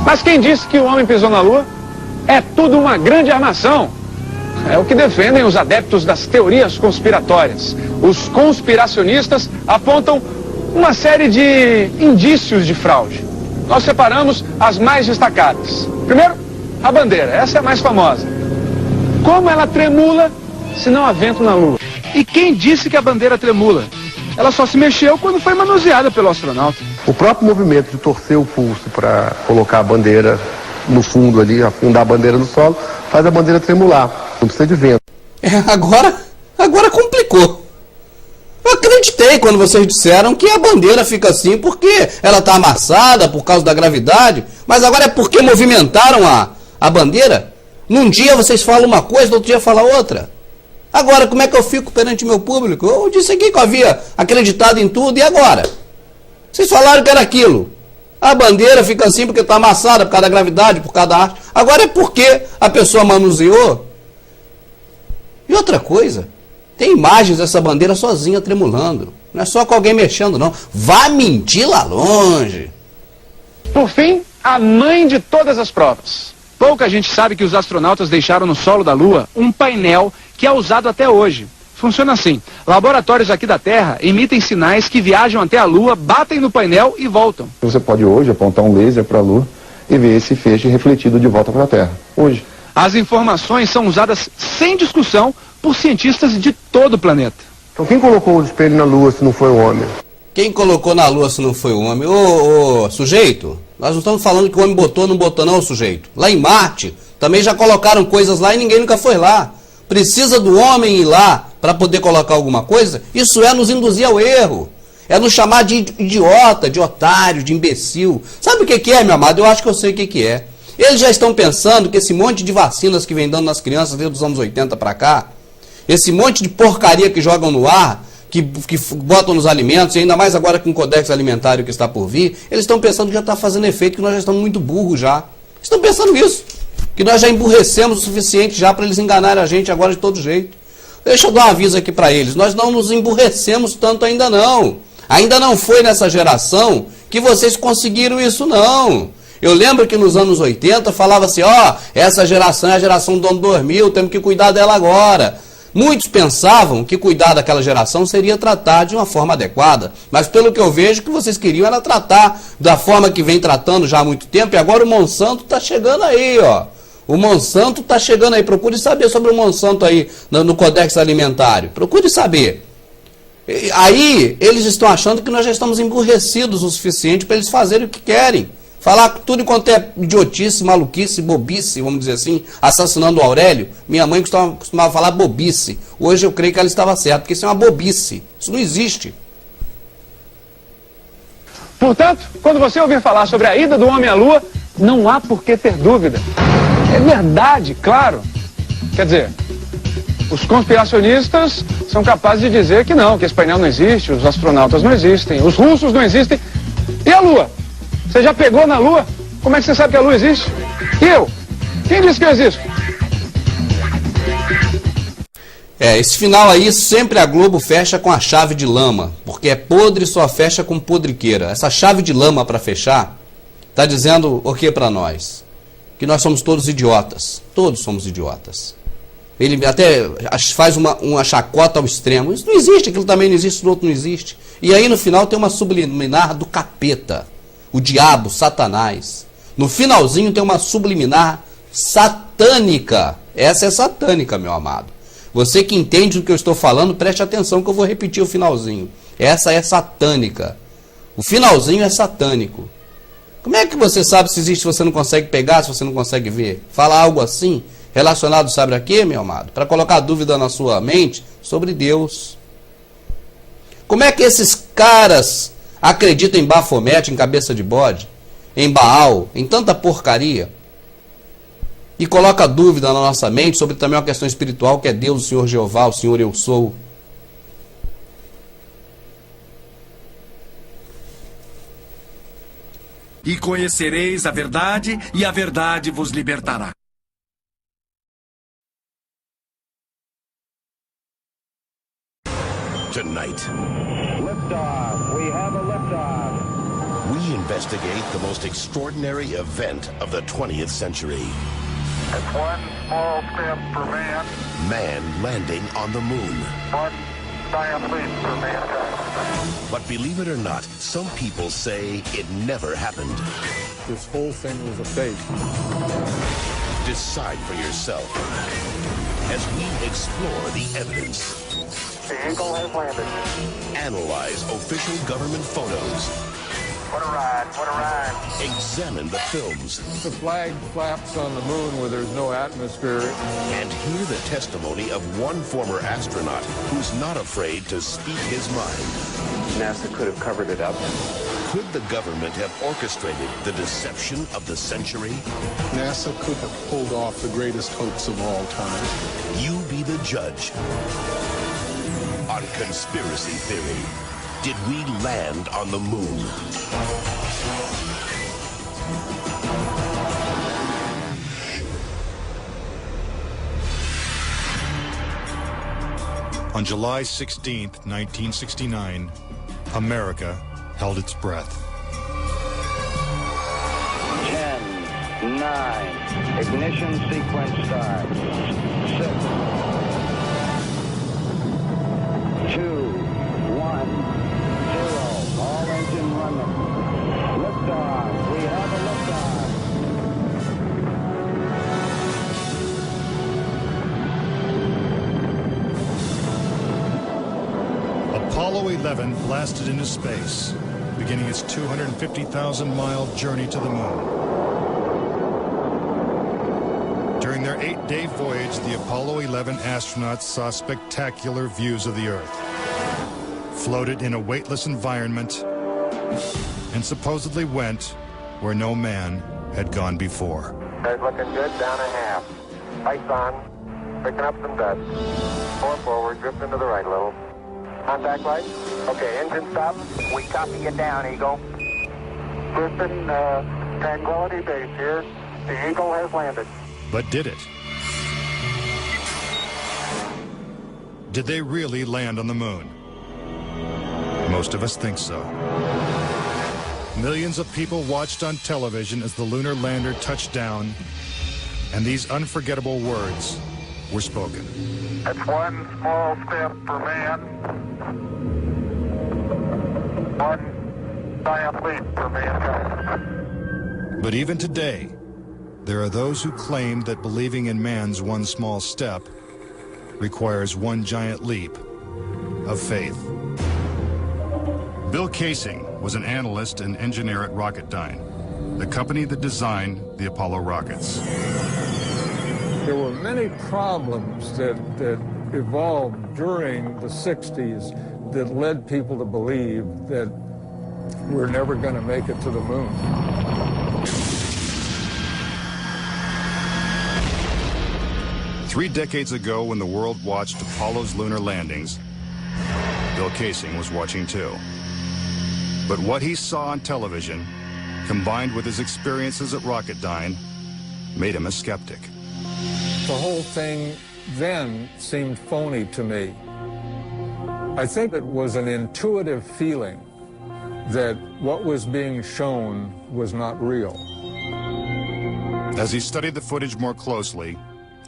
Speaker 14: Mas quem disse que o homem pisou na Lua? É tudo uma grande armação. É o que defendem os adeptos das teorias conspiratórias. Os conspiracionistas apontam uma série de indícios de fraude. Nós separamos as mais destacadas. Primeiro, a bandeira. Essa é a mais famosa. Como ela tremula se não há vento na Lua? E quem disse que a bandeira tremula? Ela só se mexeu quando foi manuseada pelo astronauta.
Speaker 15: O próprio movimento de torcer o pulso para colocar a bandeira no fundo ali, afundar a bandeira no solo, faz a bandeira tremular. Não precisa de vento.
Speaker 4: Agora complicou. Eu acreditei quando vocês disseram que a bandeira fica assim porque ela está amassada por causa da gravidade, mas agora é porque movimentaram a bandeira? Num dia vocês falam uma coisa, no outro dia falam outra. Agora, como é que eu fico perante o meu público? Eu disse aqui que eu havia acreditado em tudo, e agora? Vocês falaram que era aquilo. A bandeira fica assim porque está amassada por causa da gravidade, por causa da arte. Agora é porque a pessoa manuseou. E outra coisa, tem imagens dessa bandeira sozinha tremulando. Não é só com alguém mexendo, não. Vá mentir lá longe.
Speaker 14: Por fim, a mãe de todas as provas. Pouca gente sabe que os astronautas deixaram no solo da Lua um painel que é usado até hoje. Funciona assim: laboratórios aqui da Terra emitem sinais que viajam até a Lua, batem no painel e voltam.
Speaker 15: Você pode hoje apontar um laser para a Lua e ver esse feixe refletido de volta para a Terra. Hoje.
Speaker 14: As informações são usadas sem discussão por cientistas de todo o planeta.
Speaker 15: Então quem colocou o espelho na Lua se não foi o homem?
Speaker 4: Quem colocou na Lua se não foi o homem? Ô, sujeito, nós não estamos falando que o homem botou, não botou não, sujeito. Lá em Marte, também já colocaram coisas lá e ninguém nunca foi lá. Precisa do homem ir lá para poder colocar alguma coisa? Isso é nos induzir ao erro. É nos chamar de idiota, de otário, de imbecil. Sabe o que é, meu amado? Eu acho que eu sei o que é. Eles já estão pensando que esse monte de vacinas que vem dando nas crianças desde os anos 80 para cá, esse monte de porcaria que jogam no ar, que botam nos alimentos, e ainda mais agora com o Codex Alimentário que está por vir, eles estão pensando que já está fazendo efeito, que nós já estamos muito burros já. Estão pensando isso, que nós já emburrecemos o suficiente já para eles enganarem a gente agora de todo jeito. Deixa eu dar um aviso aqui para eles, nós não nos emburrecemos tanto ainda não. Ainda não foi nessa geração que vocês conseguiram isso não. Eu lembro que nos anos 80 falava assim, essa geração é a geração do ano 2000, temos que cuidar dela agora. Muitos pensavam que cuidar daquela geração seria tratar de uma forma adequada, mas pelo que eu vejo, o que vocês queriam era tratar da forma que vem tratando já há muito tempo, e agora o Monsanto está chegando aí, O Monsanto está chegando aí, procure saber sobre o Monsanto aí no Codex Alimentário, procure saber. Aí eles estão achando que nós já estamos emburrecidos o suficiente para eles fazerem o que querem. Falar tudo quanto é idiotice, maluquice, bobice, vamos dizer assim, assassinando o Aurélio. Minha mãe costumava falar bobice. Hoje eu creio que ela estava certa, porque isso é uma bobice. Isso não existe.
Speaker 14: Portanto, quando você ouvir falar sobre a ida do homem à Lua, não há por que ter dúvida. É verdade, claro. Quer dizer, os conspiracionistas são capazes de dizer que não, que esse painel não existe, os astronautas não existem, os russos não existem. E a Lua? Você já pegou na Lua? Como é que você sabe que a Lua existe? E eu? Quem disse que eu existo?
Speaker 4: Esse final aí, sempre a Globo fecha com a chave de lama, porque é podre, só fecha com podriqueira. Essa chave de lama para fechar, está dizendo o que para nós? Que nós somos todos idiotas. Todos somos idiotas. Ele até faz uma chacota ao extremo. Isso não existe, aquilo também não existe, o outro não existe. E aí no final tem uma subliminar do capeta. O diabo, Satanás. No finalzinho tem uma subliminar satânica. Essa é satânica, meu amado. Você que entende do que eu estou falando, preste atenção que eu vou repetir o finalzinho. Essa é satânica. O finalzinho é satânico. Como é que você sabe se existe se você não consegue pegar, se você não consegue ver? Fala algo assim, relacionado sabe a quê, meu amado? Para colocar dúvida na sua mente sobre Deus. Como é que esses caras acreditam em Bafomete, em cabeça de bode, em Baal, em tanta porcaria, e coloca dúvida na nossa mente sobre também uma questão espiritual, que é Deus, o Senhor Jeová, o Senhor eu sou.
Speaker 3: E conhecereis a verdade, e a verdade vos libertará.
Speaker 16: Tonight, liftoff. We have a liftoff. We investigate the most extraordinary event of the 20th century.
Speaker 10: It's one small step for man.
Speaker 16: Man landing on the moon.
Speaker 10: One giant leap for mankind.
Speaker 16: But believe it or not, some people say it never happened.
Speaker 6: This whole thing was a fake.
Speaker 16: Decide for yourself as we explore the evidence.
Speaker 10: The Eagle has landed.
Speaker 16: Analyze official government photos.
Speaker 10: What a ride, what a ride.
Speaker 16: Examine the films.
Speaker 6: The flag flaps on the moon where there's no atmosphere.
Speaker 16: And hear the testimony of one former astronaut who's not afraid to speak his mind.
Speaker 8: NASA could have covered it up.
Speaker 16: Could the government have orchestrated the deception of the century?
Speaker 5: NASA could have pulled off the greatest hoax of all time.
Speaker 16: You be the judge. On Conspiracy Theory, did we land on the moon?
Speaker 17: On July 16th, 1969, America held its breath.
Speaker 16: 10, 9, ignition sequence start. 6, 2, 1, 0. All engine running. Liftoff. We have a liftoff.
Speaker 17: Apollo 11 blasted into space, beginning its 250,000-mile journey to the moon. During their 8-day voyage, the Apollo 11 astronauts saw spectacular views of the Earth, floated in a weightless environment, and supposedly went where no man had gone before.
Speaker 10: Guys looking good, down a half. Lights on, picking up some dust. 4 forward, drifting to the right a little. Contact light. Okay, engine stop. We copy you down, Eagle. Houston, Tranquility Base here. The Eagle has landed.
Speaker 17: But did it? Did they really land on the moon? Most of us think so. Millions of people watched on television as the lunar lander touched down, and these unforgettable words were spoken.
Speaker 10: That's one small step for man. One giant leap for mankind.
Speaker 17: But even today, there are those who claim that believing in man's one small step requires one giant leap of faith. Bill Casing was an analyst and engineer at Rocketdyne, the company that designed the Apollo rockets.
Speaker 6: There were many problems that evolved during the 60s that led people to believe that we're never going to make it to the moon.
Speaker 17: Three decades ago, when the world watched Apollo's lunar landings, Bill Casing was watching too. But what he saw on television, combined with his experiences at Rocketdyne, made him a skeptic.
Speaker 6: The whole thing then seemed phony to me. I think it was an intuitive feeling that what was being shown was not real.
Speaker 17: As he studied the footage more closely,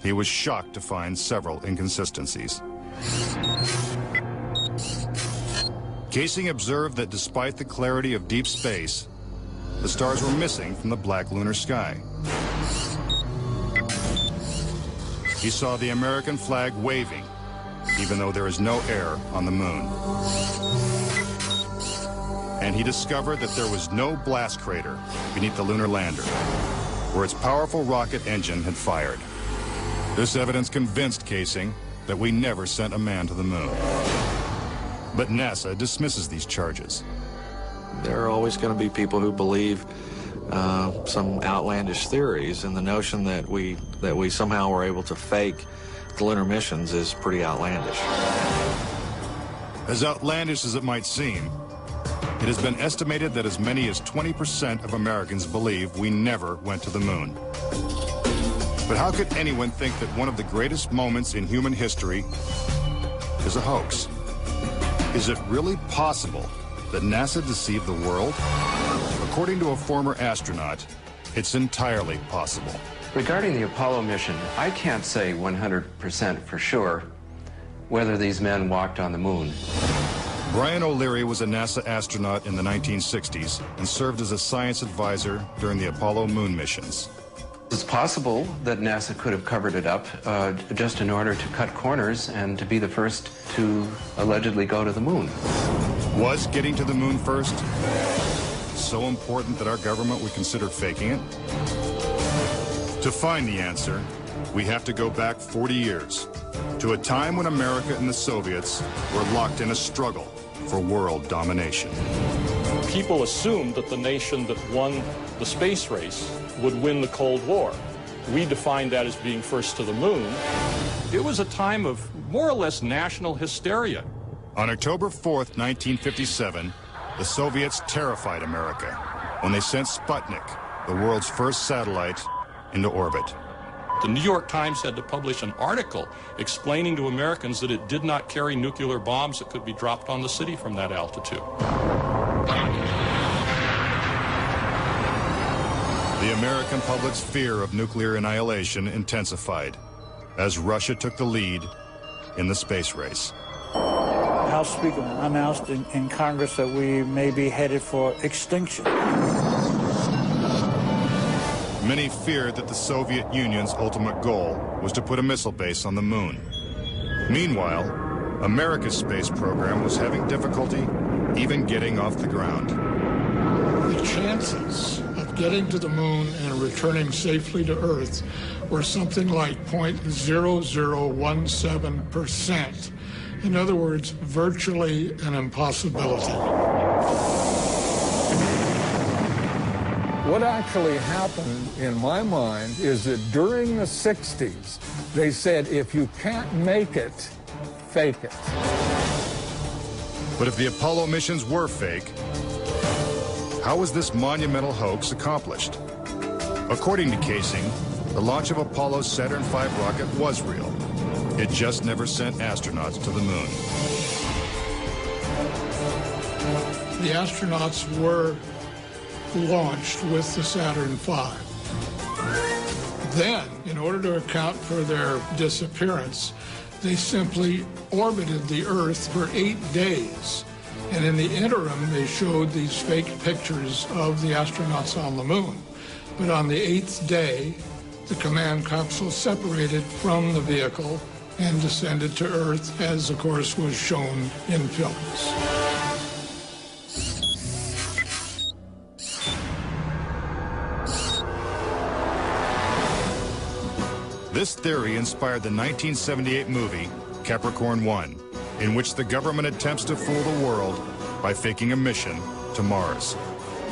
Speaker 17: he was shocked to find several inconsistencies. Casing observed that despite the clarity of deep space, the stars were missing from the black lunar sky. He saw the American flag waving, even though there is no air on the moon. And he discovered that there was no blast crater beneath the lunar lander, where its powerful rocket engine had fired. This evidence convinced Casing that we never sent a man to the moon. But NASA dismisses these charges.
Speaker 18: There are always going to be people who believe some outlandish theories, and the notion that we somehow were able to fake the lunar missions is pretty outlandish.
Speaker 17: As outlandish as it might seem, it has been estimated that as many as 20% of Americans believe we never went to the moon. But how could anyone think that one of the greatest moments in human history is a hoax? Is it really possible that NASA deceived the world? According to a former astronaut, it's entirely possible.
Speaker 19: Regarding the Apollo mission, I can't say 100% for sure whether these men walked on the moon.
Speaker 17: Brian O'Leary was a NASA astronaut in the 1960s and served as a science advisor during the Apollo moon missions.
Speaker 19: It's possible that NASA could have covered it up just in order to cut corners and to be the first to allegedly go to the moon.
Speaker 17: Was getting to the moon first so important that our government would consider faking it? To find the answer, we have to go back 40 years, to a time when America and the Soviets were locked in a struggle for world domination.
Speaker 20: People assumed that the nation that won the space race would win the Cold War. We defined that as being first to the moon. It was a time of more or less national hysteria.
Speaker 17: On October 4th, 1957, the Soviets terrified America when they sent Sputnik, the world's first satellite, into orbit.
Speaker 20: The New York Times had to publish an article explaining to Americans that it did not carry nuclear bombs that could be dropped on the city from that altitude.
Speaker 17: The American public's fear of nuclear annihilation intensified as Russia took the lead in the space race.
Speaker 21: House Speaker announced in Congress that we may be headed for extinction.
Speaker 17: Many feared that the Soviet Union's ultimate goal was to put a missile base on the moon. Meanwhile, America's space program was having difficulty even getting off the ground.
Speaker 5: The chances of getting to the moon and returning safely to Earth were something like 0.0017%. In other words, virtually an impossibility. What actually happened, in my mind, is that during the 60s, they said, if you can't make it, fake it.
Speaker 17: But if the Apollo missions were fake, how was this monumental hoax accomplished? According to Casing, the launch of Apollo's Saturn V rocket was real. It just never sent astronauts to the moon.
Speaker 5: The astronauts were launched with the Saturn V. Then, in order to account for their disappearance, they simply orbited the Earth for 8 days. And in the interim, they showed these fake pictures of the astronauts on the moon. But on the 8th day, the command capsule separated from the vehicle and descended to Earth, as, of course, was shown in films.
Speaker 17: This theory inspired the 1978 movie Capricorn 1, in which the government attempts to fool the world by faking a mission to Mars.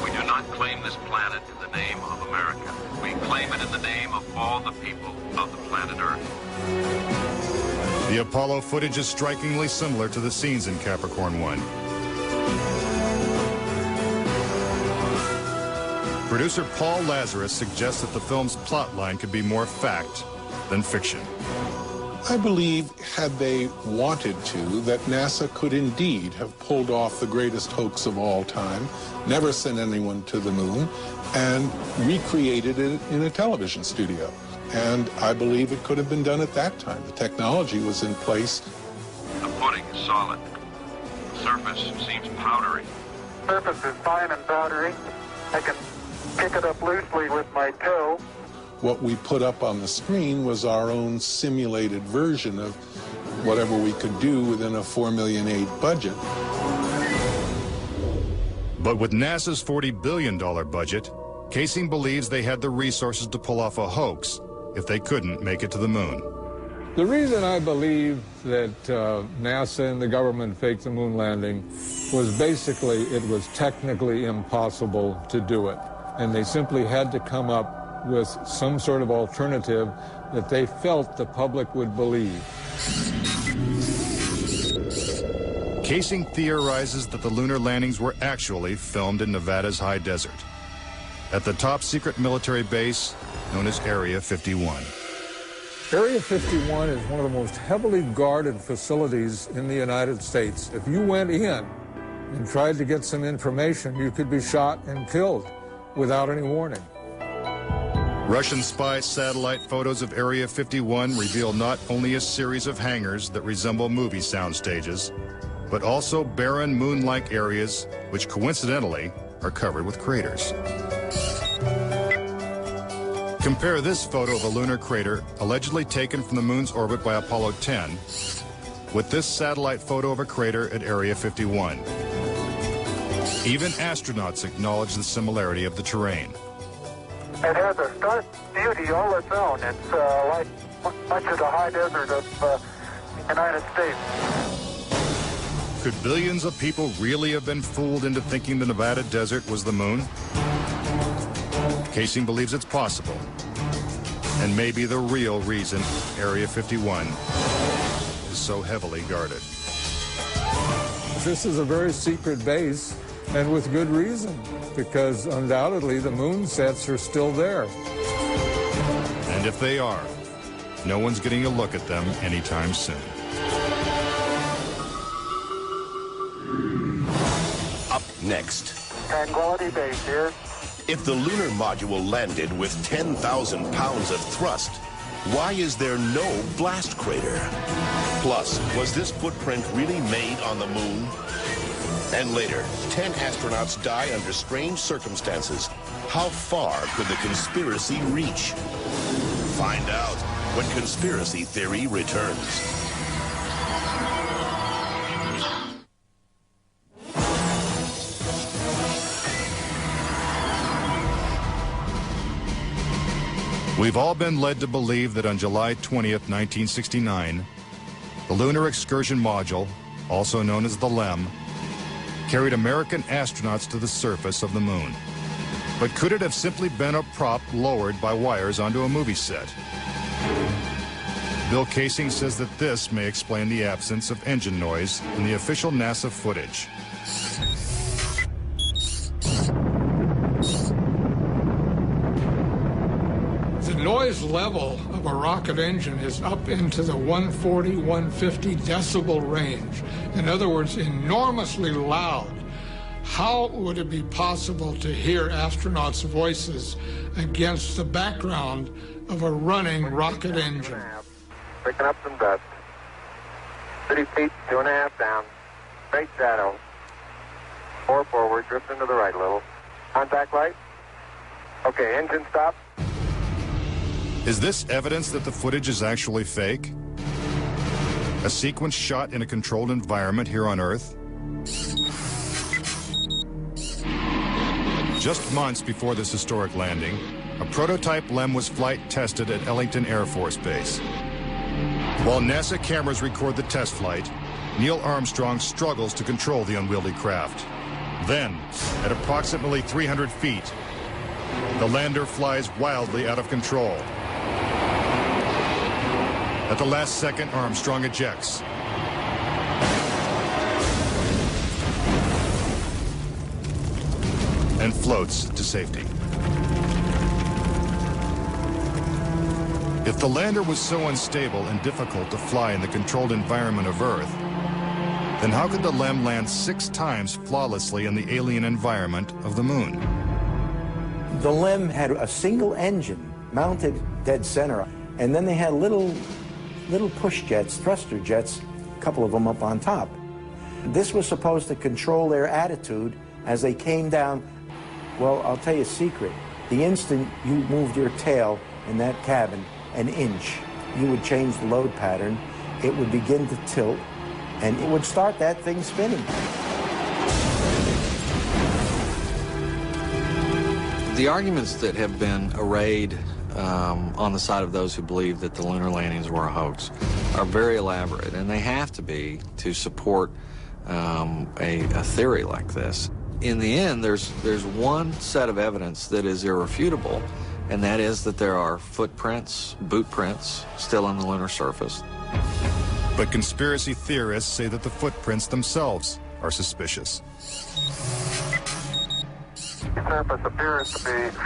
Speaker 1: We do not claim this planet in the name of America. We claim it in the name of all the people of the planet Earth.
Speaker 17: The Apollo footage is strikingly similar to the scenes in Capricorn 1. Producer Paul Lazarus suggests that the film's plotline could be more fact than fiction.
Speaker 5: I believe, had they wanted to, that NASA could indeed have pulled off the greatest hoax of all time, never sent anyone to the moon, and recreated it in a television studio. And I believe it could have been done at that time. The technology was in place.
Speaker 1: The pudding is solid. The surface seems powdery.
Speaker 10: Surface is fine and powdery. I can pick it up loosely with my toe.
Speaker 5: What we put up on the screen was our own simulated version of whatever we could do within a $4.8 million budget.
Speaker 17: But with NASA's $40 billion budget, Casing believes they had the resources to pull off a hoax if they couldn't make it to the moon.
Speaker 6: The reason I believe that NASA and the government faked the moon landing was basically it was technically impossible to do it. And they simply had to come up with some sort of alternative that they felt the public would believe.
Speaker 17: Casing theorizes that the lunar landings were actually filmed in Nevada's high desert, at the top secret military base known as Area 51.
Speaker 6: Area 51 is one of the most heavily guarded facilities in the United States. If you went in and tried to get some information, you could be shot and killed without any warning.
Speaker 17: Russian spy satellite photos of Area 51 reveal not only a series of hangars that resemble movie sound stages, but also barren moon-like areas which coincidentally are covered with craters. Compare this photo of a lunar crater allegedly taken from the moon's orbit by Apollo 10 with this satellite photo of a crater at Area 51. Even astronauts acknowledge the similarity of the terrain.
Speaker 10: It has a stark beauty all its own. It's like much of the high desert of the United States.
Speaker 17: Could billions of people really have been fooled into thinking the Nevada desert was the moon? Casing believes it's possible, and maybe the real reason Area 51 is so heavily guarded.
Speaker 6: This is a very secret base, and with good reason, because undoubtedly the moon sets are still there.
Speaker 17: And if they are, no one's getting a look at them anytime soon.
Speaker 16: Up next.
Speaker 10: Tranquility Base here.
Speaker 16: If the lunar module landed with 10,000 pounds of thrust, why is there no blast crater? Plus, was this footprint really made on the moon? And later, 10 astronauts die under strange circumstances. How far could the conspiracy reach? Find out when Conspiracy Theory returns.
Speaker 17: We've all been led to believe that on July 20th, 1969, the Lunar Excursion Module, also known as the LEM, carried American astronauts to the surface of the moon. But could it have simply been a prop lowered by wires onto a movie set? Bill Casing says that this may explain the absence of engine noise in the official NASA footage.
Speaker 5: The noise level of a rocket engine is up into the 140, 150 decibel range. In other words, enormously loud. How would it be possible to hear astronauts' voices against the background of a running rocket engine?
Speaker 10: Picking up some dust. 30 feet, 2.5 down. Straight shadow. 4 forward, drift into the right a little. Contact light. Okay, engine stop.
Speaker 17: Is this evidence that the footage is actually fake? A sequence shot in a controlled environment here on Earth? Just months before this historic landing, A prototype LEM was flight tested at Ellington Air Force Base. While NASA cameras record the test flight, Neil Armstrong struggles to control the unwieldy craft. Then, at approximately 300 feet, the lander flies wildly out of control. At the last second, Armstrong ejects. And floats to safety. If the lander was so unstable and difficult to fly in the controlled environment of Earth, then how could the LEM land 6 times flawlessly in the alien environment of the Moon?
Speaker 2: The LEM had a single engine mounted dead center, and then they had little push jets, thruster jets, a couple of them up on top. This was supposed to control their attitude as they came down. Well, I'll tell you a secret. The instant you moved your tail in that cabin an inch, you would change the load pattern, it would begin to tilt, and it would start that thing spinning.
Speaker 18: The arguments that have been arrayed on the side of those who believe that the lunar landings were a hoax are very elaborate, and they have to be to support a theory like this. In the end, there's one set of evidence that is irrefutable, and that is that there are footprints, boot prints, still on the lunar surface.
Speaker 17: But conspiracy theorists say that the footprints themselves are suspicious.
Speaker 10: The surface appears to be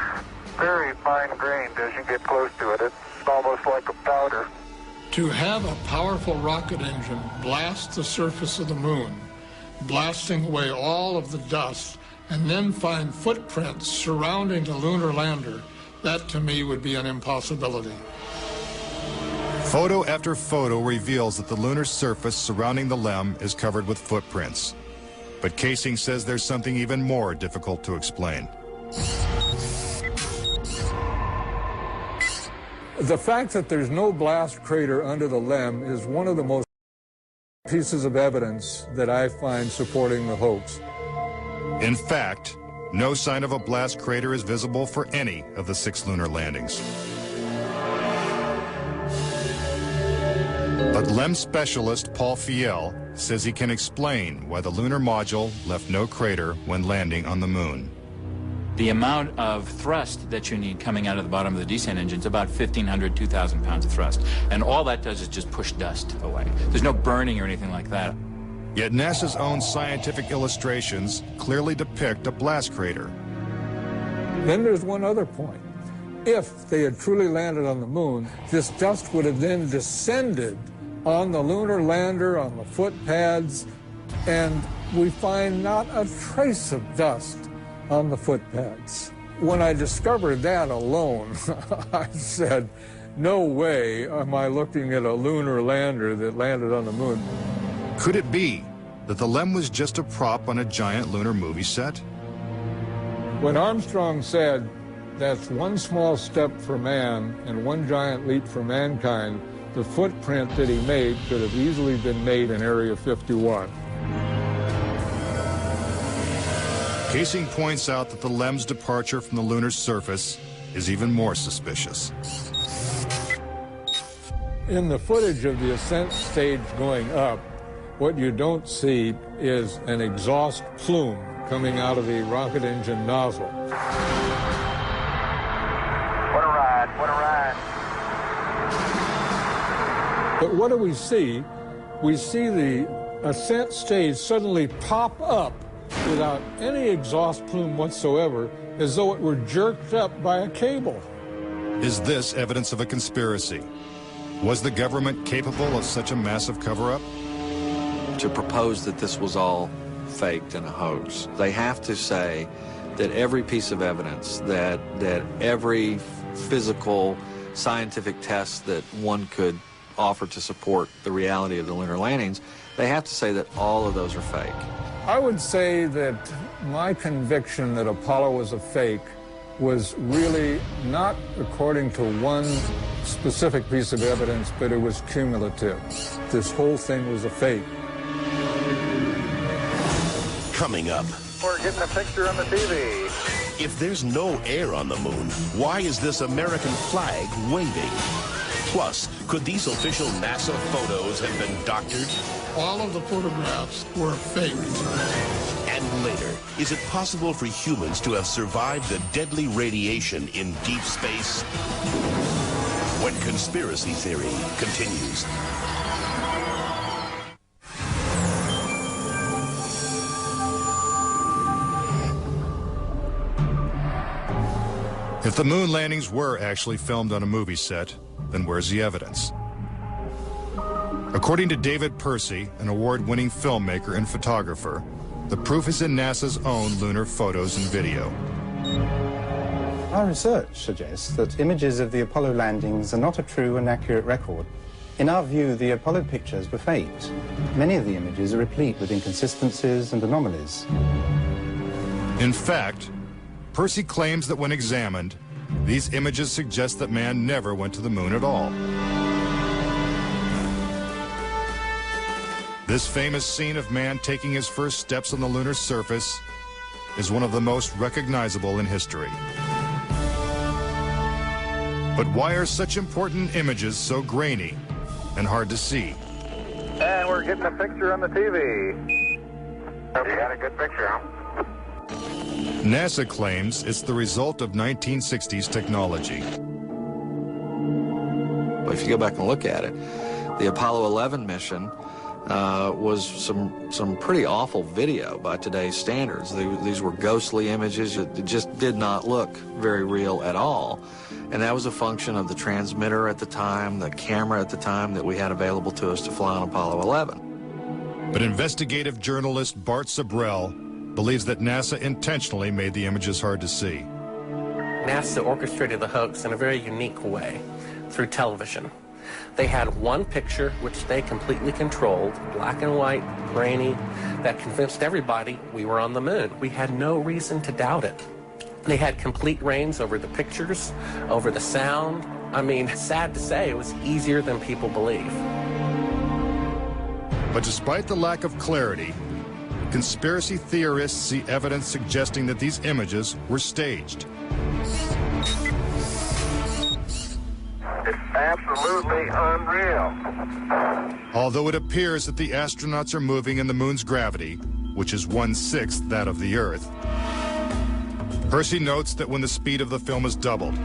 Speaker 10: very fine-grained as you get close to it. It's almost like a powder.
Speaker 5: To have a powerful rocket engine blast the surface of the moon, blasting away all of the dust, and then find footprints surrounding the lunar lander, that to me would be an impossibility.
Speaker 17: Photo after photo reveals that the lunar surface surrounding the LEM is covered with footprints. But Casing says there's something even more difficult to explain.
Speaker 6: The fact that there's no blast crater under the LEM is one of the most pieces of evidence that I find supporting the hoax.
Speaker 17: In fact, no sign of a blast crater is visible for any of the 6 lunar landings. But LEM specialist Paul Fiel says he can explain why the lunar module left no crater when landing on the moon.
Speaker 22: The amount of thrust that you need coming out of the bottom of the descent engine is about 1,500, 2,000 pounds of thrust. And all that does is just push dust away. There's no burning or anything like that.
Speaker 17: Yet NASA's own scientific illustrations clearly depict a blast crater.
Speaker 6: Then there's one other point. If they had truly landed on the moon, this dust would have then descended on the lunar lander, on the foot pads, and we find not a trace of dust on the foot pads. When I discovered that alone, I said, no way am I looking at a lunar lander that landed on the moon.
Speaker 17: Could it be that the LEM was just a prop on a giant lunar movie set?
Speaker 6: When Armstrong said, that's one small step for man and one giant leap for mankind, the footprint that he made could have easily been made in Area 51.
Speaker 17: Casing points out that the LEM's departure from the lunar surface is even more suspicious.
Speaker 6: In the footage of the ascent stage going up, what you don't see is an exhaust plume coming out of the rocket engine nozzle.
Speaker 10: What a ride, what a ride.
Speaker 6: But what do we see? We see the ascent stage suddenly pop up without any exhaust plume whatsoever, as though it were jerked up by a cable.
Speaker 17: Is this evidence of a conspiracy? Was the government capable of such a massive cover-up?
Speaker 18: To propose that this was all faked and a hoax, they have to say that every piece of evidence, that every physical, scientific test that one could offer to support the reality of the lunar landings, they have to say that all of those are fake.
Speaker 6: I would say that my conviction that Apollo was a fake was really not according to one specific piece of evidence, but it was cumulative. This whole thing was a fake.
Speaker 16: Coming up.
Speaker 10: We're getting a picture on the TV.
Speaker 16: If there's no air on the moon, why is this American flag waving? Plus, could these official NASA photos have been doctored?
Speaker 5: All of the photographs were faked.
Speaker 16: And later, is it possible for humans to have survived the deadly radiation in deep space? When Conspiracy Theory continues.
Speaker 17: If the moon landings were actually filmed on a movie set, then where's the evidence? According to David Percy, an award-winning filmmaker and photographer, the proof is in NASA's own lunar photos and video.
Speaker 7: Our research suggests that images of the Apollo landings are not a true and accurate record. In our view, the Apollo pictures were faked. Many of the images are replete with inconsistencies and anomalies.
Speaker 17: In fact, Percy claims that when examined, these images suggest that man never went to the moon at all. This famous scene of man taking his first steps on the lunar surface is one of the most recognizable in history. But why are such important images so grainy and hard to see?
Speaker 10: And we're getting a picture on the TV. You got a good picture, huh?
Speaker 17: NASA claims it's the result of 1960s technology.
Speaker 18: If you go back and look at it, the Apollo 11 mission was some pretty awful video by today's standards. These were ghostly images. It just did not look very real at all. And that was a function of the transmitter at the time, the camera at the time that we had available to us to fly on Apollo 11.
Speaker 17: But investigative journalist Bart Sabrell believes that NASA intentionally made the images hard to see.
Speaker 9: NASA orchestrated the hoax in a very unique way through television. They had one picture which they completely controlled, black and white, grainy, that convinced everybody we were on the moon. We had no reason to doubt it. They had complete reins over the pictures, over the sound. I mean, sad to say, it was easier than people believe.
Speaker 17: But despite the lack of clarity, conspiracy theorists see evidence suggesting that these images were staged.
Speaker 10: It's absolutely unreal.
Speaker 17: Although it appears that the astronauts are moving in the moon's gravity, which is 1/6 that of the Earth, Percy notes that when the speed of the film is doubled,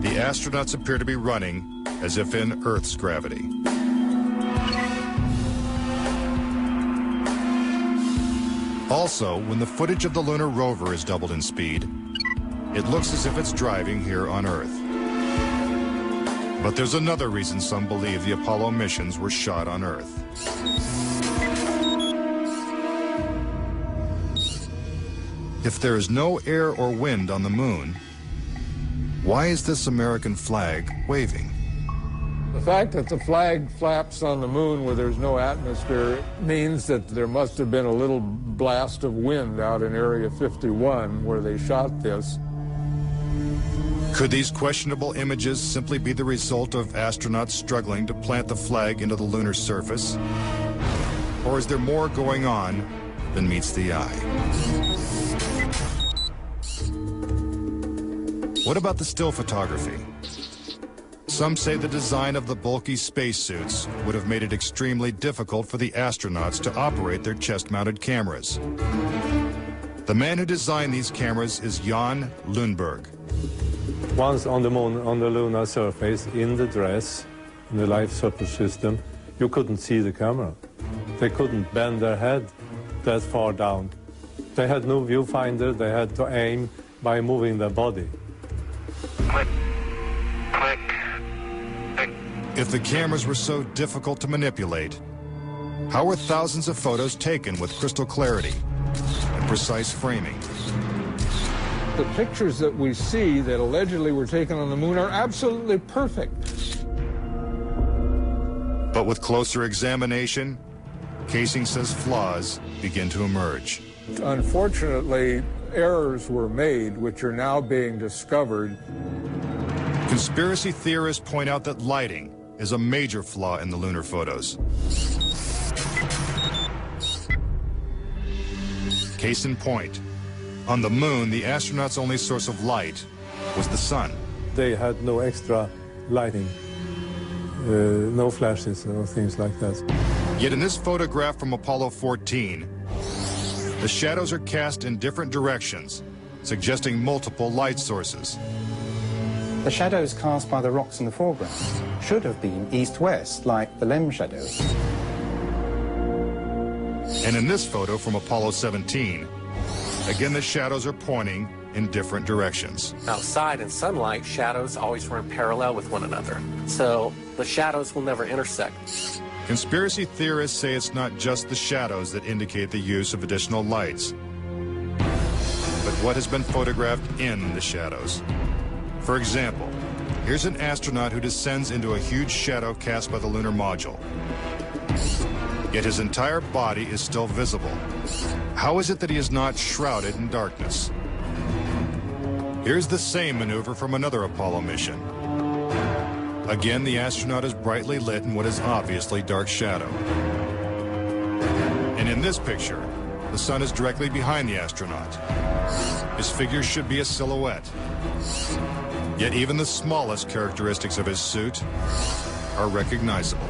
Speaker 17: the astronauts appear to be running as if in Earth's gravity. Also, when the footage of the lunar rover is doubled in speed, it looks as if it's driving here on Earth. But there's another reason some believe the Apollo missions were shot on Earth. If there is no air or wind on the moon, why is this American flag waving?
Speaker 6: The fact that the flag flaps on the moon where there's no atmosphere means that there must have been a little blast of wind out in Area 51 where they shot this.
Speaker 17: Could these questionable images simply be the result of astronauts struggling to plant the flag into the lunar surface? Or is there more going on than meets the eye? What about the still photography? Some say the design of the bulky spacesuits would have made it extremely difficult for the astronauts to operate their chest-mounted cameras. The man who designed these cameras is Jan Lundberg.
Speaker 23: Once on the moon, on the lunar surface, in the dress, in the life support system, you couldn't see the camera. They couldn't bend their head that far down. They had no viewfinder. They had to aim by moving their body.
Speaker 17: If the cameras were so difficult to manipulate, how were thousands of photos taken with crystal clarity and precise framing?
Speaker 6: The pictures that we see that allegedly were taken on the moon are absolutely perfect.
Speaker 17: But with closer examination, Casing says flaws begin to emerge.
Speaker 6: Unfortunately, errors were made which are now being discovered.
Speaker 17: Conspiracy theorists point out that lighting is a major flaw in the lunar photos. Case in point, On the moon, the astronauts' only source of light was the sun.
Speaker 23: They had no extra lighting, no flashes or things like that.
Speaker 17: Yet in this photograph from Apollo 14, the shadows are cast in different directions, suggesting multiple light sources.
Speaker 7: The shadows cast by the rocks in the foreground should have been east-west, like the LEM shadow.
Speaker 17: And in this photo from Apollo 17, again the shadows are pointing in different directions.
Speaker 9: Outside in sunlight, shadows always run parallel with one another, so the shadows will never intersect.
Speaker 17: Conspiracy theorists say it's not just the shadows that indicate the use of additional lights, but what has been photographed in the shadows. For example, here's an astronaut who descends into a huge shadow cast by the lunar module. Yet his entire body is still visible. How is it that he is not shrouded in darkness? Here's the same maneuver from another Apollo mission. Again, the astronaut is brightly lit in what is obviously dark shadow. And in this picture, the sun is directly behind the astronaut. His figure should be a silhouette. Yet even the smallest characteristics of his suit are recognizable.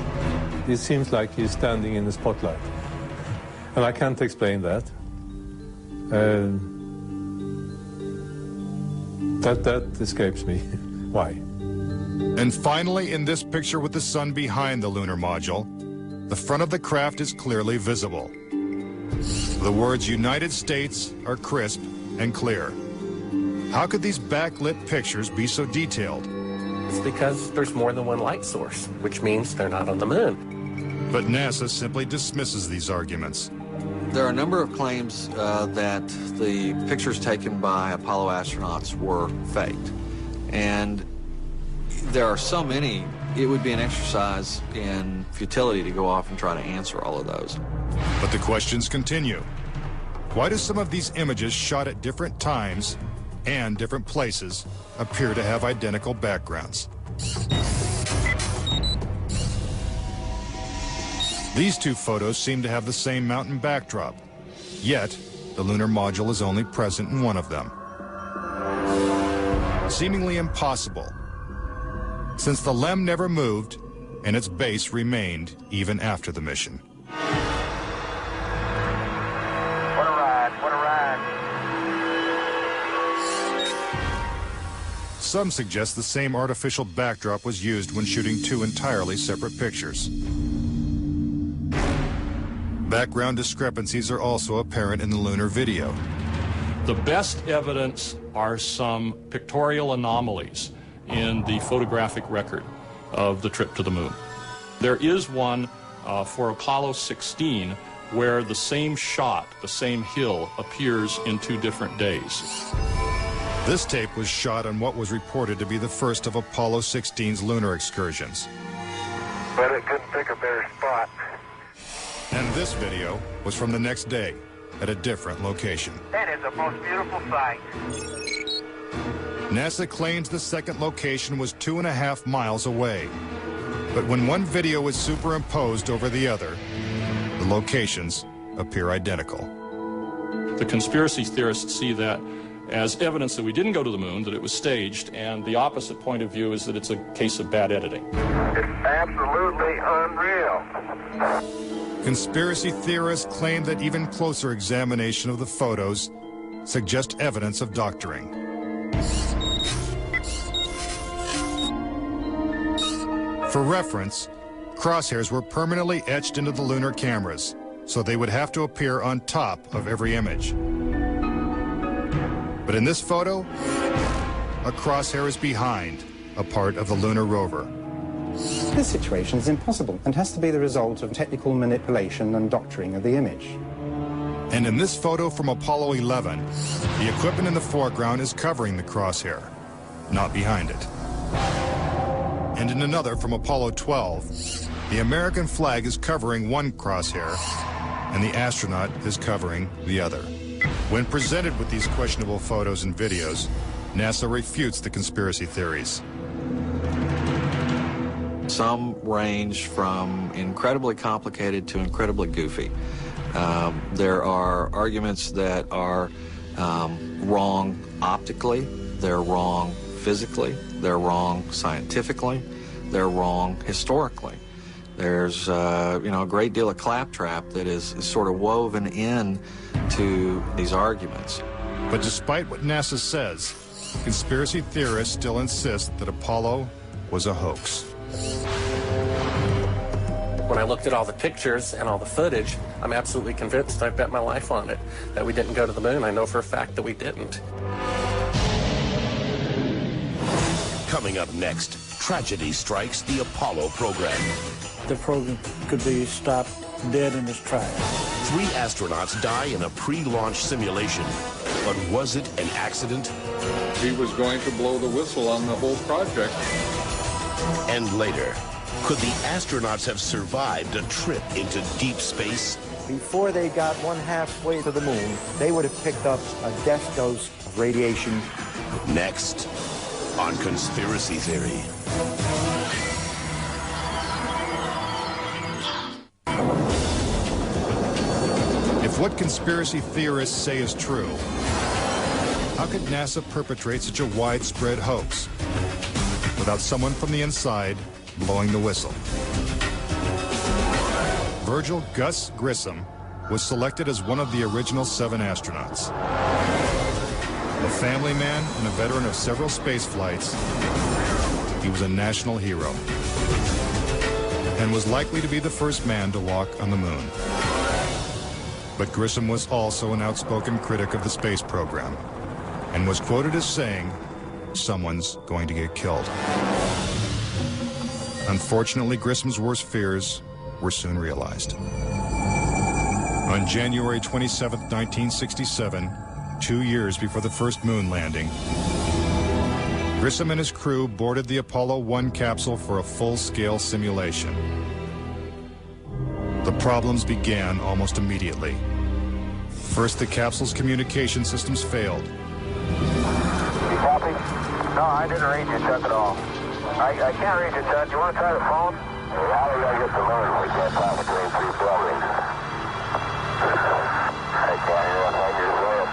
Speaker 23: It seems like he's standing in the spotlight. And I can't explain that. That escapes me. Why?
Speaker 17: And finally, in this picture with the sun behind the lunar module, the front of the craft is clearly visible. The words United States are crisp and clear. How could these backlit pictures be so detailed?
Speaker 9: It's because there's more than one light source, which means they're not on the moon.
Speaker 17: But NASA simply dismisses these arguments.
Speaker 18: There are a number of claims that the pictures taken by Apollo astronauts were faked. And there are so many, it would be an exercise in futility to go off and try to answer all of those.
Speaker 17: But the questions continue. Why do some of these images shot at different times and different places appear to have identical backgrounds? These two photos seem to have the same mountain backdrop, yet the lunar module is only present in one of them. Seemingly impossible, since the LEM never moved and its base remained even after the mission.
Speaker 10: What a ride, what a ride.
Speaker 17: Some suggest the same artificial backdrop was used when shooting two entirely separate pictures. Background discrepancies are also apparent in the lunar video.
Speaker 20: The best evidence are some pictorial anomalies in the photographic record of the trip to the moon. There is one for Apollo 16 where the same shot, the same hill, appears in 2 different days.
Speaker 17: This tape was shot on what was reported to be the first of Apollo 16's lunar excursions.
Speaker 10: But it couldn't pick a better spot.
Speaker 17: And this video was from the next day at a different location.
Speaker 10: That is the most beautiful sight.
Speaker 17: NASA claims the second location was 2.5 miles away. But when one video is superimposed over the other, the locations appear identical.
Speaker 20: The conspiracy theorists see that as evidence that we didn't go to the moon, that it was staged, and the opposite point of view is that it's a case of bad editing.
Speaker 10: It's absolutely unreal.
Speaker 17: Conspiracy theorists claim that even closer examination of the photos suggest evidence of doctoring. For reference, crosshairs were permanently etched into the lunar cameras, so they would have to appear on top of every image. But in this photo, a crosshair is behind a part of the lunar rover.
Speaker 7: This situation is impossible and has to be the result of technical manipulation and doctoring of the image.
Speaker 17: And in this photo from Apollo 11, the equipment in the foreground is covering the crosshair, not behind it. And in another from Apollo 12, the American flag is covering one crosshair, and the astronaut is covering the other. When presented with these questionable photos and videos, NASA refutes the conspiracy theories.
Speaker 18: Some range from incredibly complicated to incredibly goofy. There are arguments that are wrong optically, they're wrong physically, they're wrong scientifically, they're wrong historically. There's a great deal of claptrap that is sort of woven in to these arguments.
Speaker 17: But despite what NASA says, conspiracy theorists still insist that Apollo was a hoax.
Speaker 9: When I looked at all the pictures and all the footage, I'm absolutely convinced, I bet my life on it, that we didn't go to the moon. I know for a fact that we didn't.
Speaker 16: Coming up next, tragedy strikes the Apollo program.
Speaker 21: The program could be stopped dead in its tracks.
Speaker 16: 3 astronauts die in a pre-launch simulation. But was it an accident?
Speaker 6: He was going to blow the whistle on the whole project.
Speaker 16: And later, could the astronauts have survived a trip into deep space?
Speaker 2: Before they got 1/2 way to the moon, they would have picked up a death dose of radiation.
Speaker 16: Next, on Conspiracy Theory.
Speaker 17: If what conspiracy theorists say is true, how could NASA perpetrate such a widespread hoax without someone from the inside blowing the whistle? Virgil Gus Grissom was selected as one of the original 7 astronauts. A family man and a veteran of several space flights, he was a national hero and was likely to be the first man to walk on the moon. But Grissom was also an outspoken critic of the space program and was quoted as saying, "Someone's going to get killed." Unfortunately, Grissom's worst fears were soon realized. On January 27, 1967, 2 years before the first moon landing, Grissom and his crew boarded the Apollo 1 capsule for a full-scale simulation. The problems began almost immediately. First, the capsule's communication systems failed.
Speaker 10: You copy? No, I didn't read you, Chuck, at all. I can't read you, Chuck. You want to try the phone? How are we going to get the moon? We can't talk between 3 buildings. I can't hear what you're saying.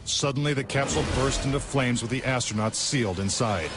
Speaker 17: Suddenly, the capsule burst into flames with the astronauts sealed inside.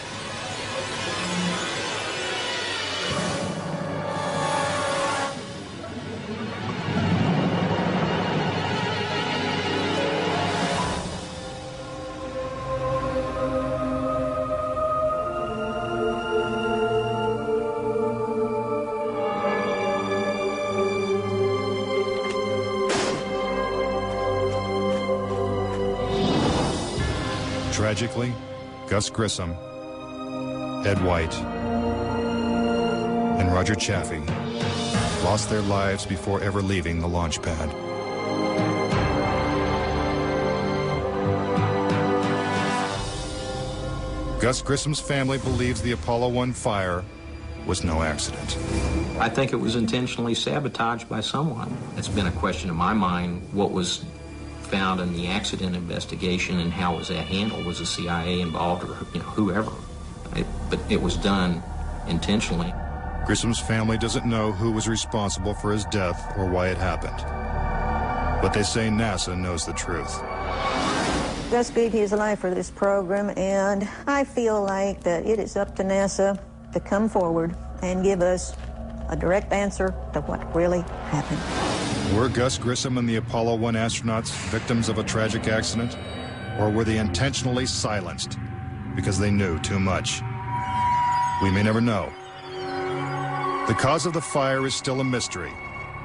Speaker 17: Tragically, Gus Grissom, Ed White, and Roger Chaffee lost their lives before ever leaving the launch pad. Gus Grissom's family believes the Apollo 1 fire was no accident.
Speaker 11: I think it was intentionally sabotaged by someone. It's been a question in my mind, what was found in the accident investigation and how was that handled? Was the CIA involved or whoever? But it was done intentionally.
Speaker 17: Grissom's family doesn't know who was responsible for his death or why it happened. But they say NASA knows the truth.
Speaker 12: Gus gave his life for this program, and I feel like that it is up to NASA to come forward and give us a direct answer to what really happened.
Speaker 17: Were Gus Grissom and the Apollo 1 astronauts victims of a tragic accident? Or were they intentionally silenced because they knew too much? We may never know. The cause of the fire is still a mystery,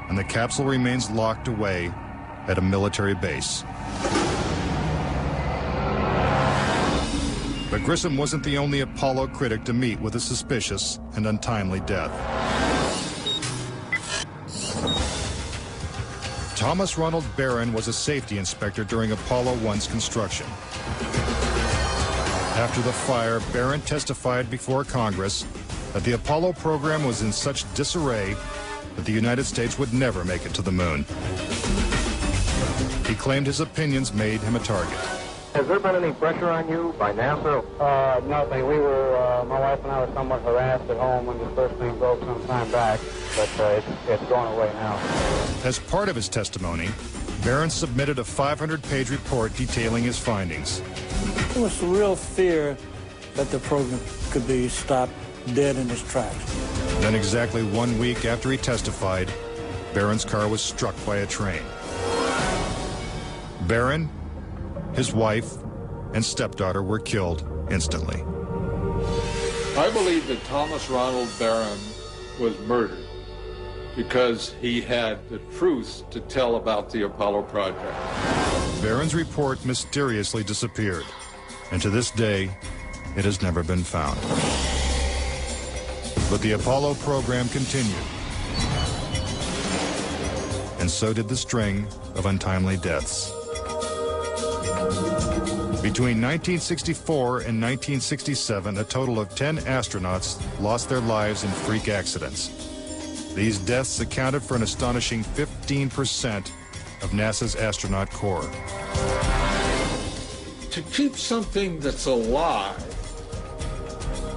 Speaker 17: and the capsule remains locked away at a military base. But Grissom wasn't the only Apollo critic to meet with a suspicious and untimely death. Thomas Ronald Barron was a safety inspector during Apollo 1's construction. After the fire, Barron testified before Congress that the Apollo program was in such disarray that the United States would never make it to the moon. He claimed his opinions made him a target.
Speaker 10: Has there been any pressure on you by NASA?
Speaker 13: Nothing. We were, my wife and I were somewhat harassed at home when this first thing broke some time back, but it's going away now.
Speaker 17: As part of his testimony, Barron submitted a 500-page report detailing his findings.
Speaker 21: There was a real fear that the program could be stopped dead in its tracks.
Speaker 17: Then exactly 1 week after he testified, Barron's car was struck by a train. Barron, his wife, and stepdaughter were killed instantly.
Speaker 6: I believe that Thomas Ronald Barron was murdered because he had the truth to tell about the Apollo project.
Speaker 17: Barron's report mysteriously disappeared, and to this day, it has never been found. But the Apollo program continued, and so did the string of untimely deaths. Between 1964 and 1967, a total of 10 astronauts lost their lives in freak accidents. These deaths accounted for an astonishing 15% of NASA's astronaut corps.
Speaker 6: To keep something that's alive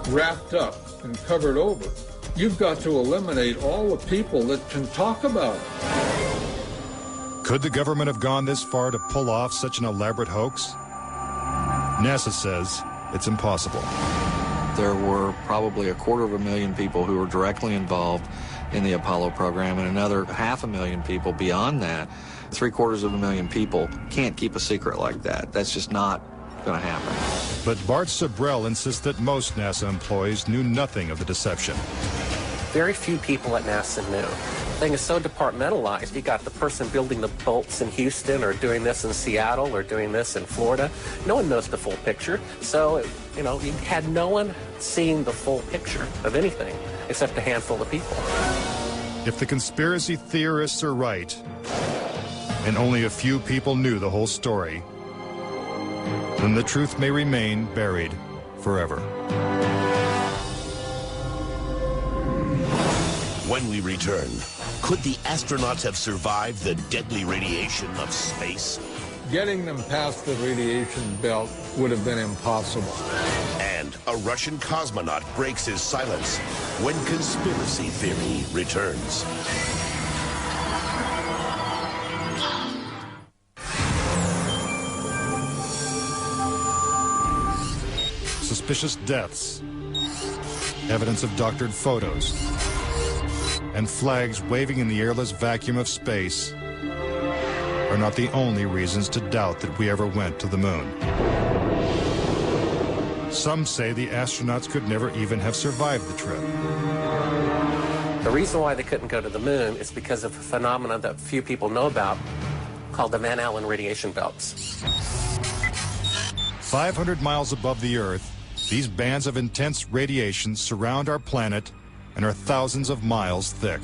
Speaker 6: wrapped up and covered over, you've got to eliminate all the people that can talk about it.
Speaker 17: Could the government have gone this far to pull off such an elaborate hoax? NASA says it's impossible.
Speaker 18: There were probably 250,000 people who were directly involved in the Apollo program, and another 500,000 people beyond that. 750,000 people can't keep a secret like that. That's just not going to happen.
Speaker 17: But Bart Sabrell insists that most NASA employees knew nothing of the deception.
Speaker 9: Very few people at NASA knew. The thing is so departmentalized. You got the person building the bolts in Houston, or doing this in Seattle, or doing this in Florida. No one knows the full picture. So, you know, you had no one seeing the full picture of anything except a handful of people.
Speaker 17: If the conspiracy theorists are right, and only a few people knew the whole story, then the truth may remain buried forever.
Speaker 16: When we return, could the astronauts have survived the deadly radiation of space?
Speaker 6: Getting them past the radiation belt would have been impossible.
Speaker 16: And a Russian cosmonaut breaks his silence when conspiracy theory returns.
Speaker 17: Suspicious deaths, evidence of doctored photos, and flags waving in the airless vacuum of space are not the only reasons to doubt that we ever went to the moon. Some say the astronauts could never even have survived the trip.
Speaker 9: The reason why they couldn't go to the moon is because of a phenomenon that few people know about called the Van Allen radiation belts.
Speaker 17: 500 miles above the Earth, these bands of intense radiation surround our planet and are thousands of miles thick.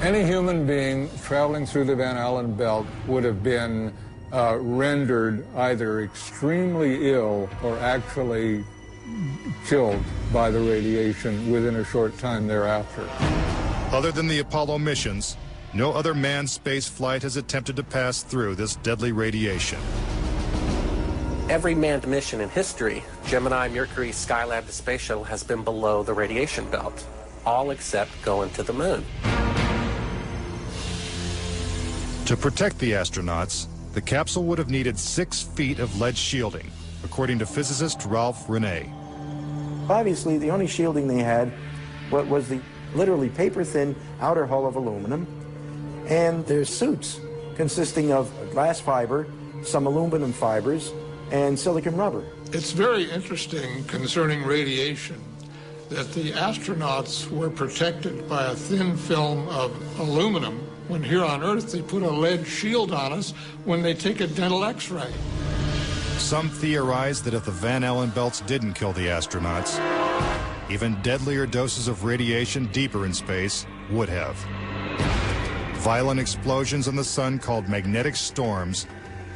Speaker 6: Any human being traveling through the Van Allen belt would have been rendered either extremely ill or actually killed by the radiation within a short time thereafter.
Speaker 17: Other than the Apollo missions, no other manned space flight has attempted to pass through this deadly radiation.
Speaker 9: Every manned mission in history, Gemini, Mercury, Skylab, the Space Shuttle, has been below the radiation belt, all except going to the moon.
Speaker 17: To protect the astronauts, the capsule would have needed 6 feet of lead shielding, according to physicist Ralph Rene.
Speaker 2: Obviously, the only shielding they had was the literally paper-thin outer hull of aluminum, and their suits consisting of glass fiber, some aluminum fibers, and silicon rubber.
Speaker 5: It's very interesting concerning radiation that the astronauts were protected by a thin film of aluminum when here on Earth they put a lead shield on us when they take a dental x-ray.
Speaker 17: Some theorize that if the Van Allen belts didn't kill the astronauts, even deadlier doses of radiation deeper in space would have. Violent explosions in the sun called magnetic storms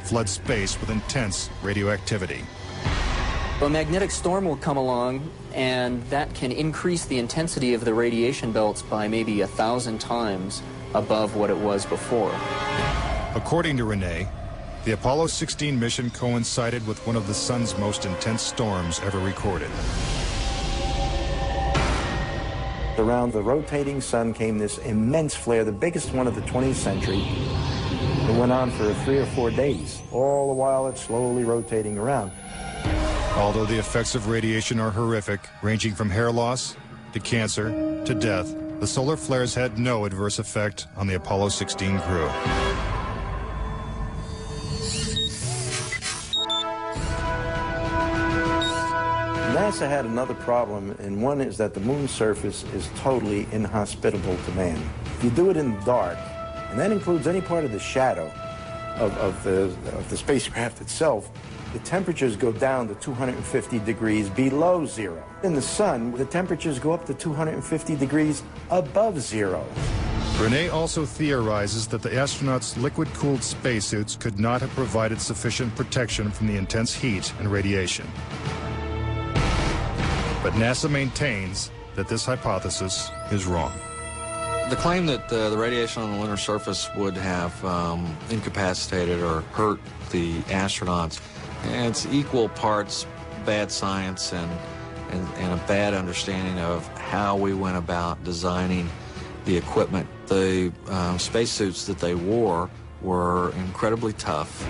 Speaker 17: flood space with intense radioactivity.
Speaker 4: A magnetic storm will come along, and that can increase the intensity of the radiation belts by maybe 1,000 times above what it was before.
Speaker 17: According to Rene, the Apollo 16 mission coincided with one of the sun's most intense storms ever recorded.
Speaker 2: Around the rotating sun came this immense flare, the biggest one of the 20th century. It went on for 3 or 4 days, all the while it's slowly rotating around.
Speaker 17: Although the effects of radiation are horrific, ranging from hair loss to cancer to death, the solar flares had no adverse effect on the Apollo 16 crew.
Speaker 2: NASA had another problem, and one is that the moon's surface is totally inhospitable to man. If you do it in the dark, and that includes any part of the shadow of the spacecraft itself, the temperatures go down to 250 degrees below zero. In the sun, the temperatures go up to 250 degrees above zero.
Speaker 17: Renee also theorizes that the astronauts' liquid-cooled spacesuits could not have provided sufficient protection from the intense heat and radiation. But NASA maintains that this hypothesis is wrong.
Speaker 18: The claim that the radiation on the lunar surface would have incapacitated or hurt the astronauts, it's equal parts bad science and a bad understanding of how we went about designing the equipment. The spacesuits that they wore were incredibly tough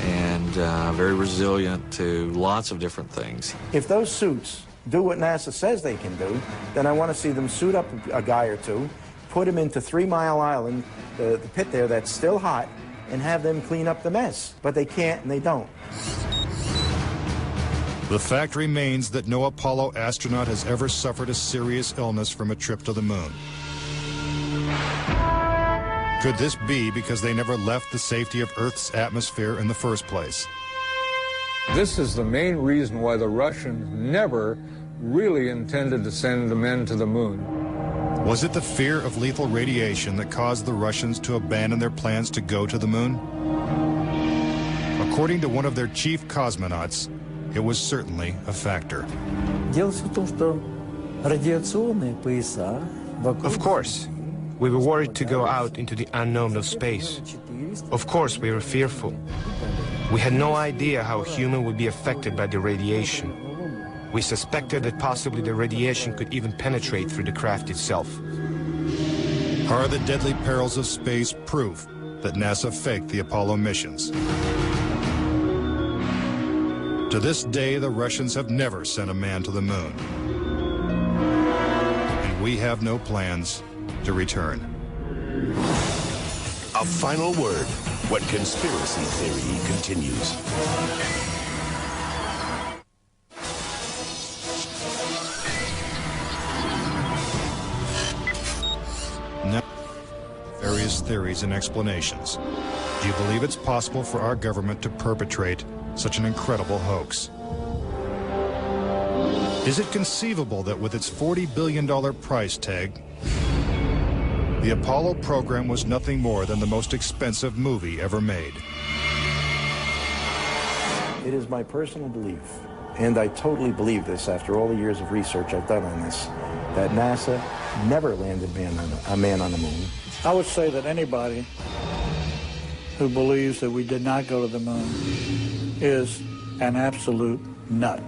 Speaker 18: and very resilient to lots of different things.
Speaker 2: If those suits do what NASA says they can do, then I want to see them suit up a guy or two, put him into 3 Mile Island, the pit there that's still hot, and have them clean up the mess. But they can't and they don't.
Speaker 17: The fact remains that no Apollo astronaut has ever suffered a serious illness from a trip to the moon. Could this be because they never left the safety of Earth's atmosphere in the first place?
Speaker 6: This is the main reason why the Russians never really intended to send the men to the moon.
Speaker 17: Was it the fear of lethal radiation that caused the Russians to abandon their plans to go to the moon? According to one of their chief cosmonauts, it was certainly a factor.
Speaker 3: Of course, we were worried to go out into the unknown of space. Of course, we were fearful. We had no idea how human would be affected by the radiation. We suspected that possibly the radiation could even penetrate through the craft itself.
Speaker 17: Are the deadly perils of space proof that NASA faked the Apollo missions? To this day, the Russians have never sent a man to the moon. And we have no plans to return.
Speaker 16: A final word when conspiracy theory continues.
Speaker 17: Now, various theories and explanations. Do you believe it's possible for our government to perpetrate such an incredible hoax? Is it conceivable that with its $40 billion price tag, the Apollo program was nothing more than the most expensive movie ever made?
Speaker 2: It is my personal belief, and I totally believe this after all the years of research I've done on this, that NASA never landed a man on the moon.
Speaker 21: I would say that anybody who believes that we did not go to the moon is an absolute nut.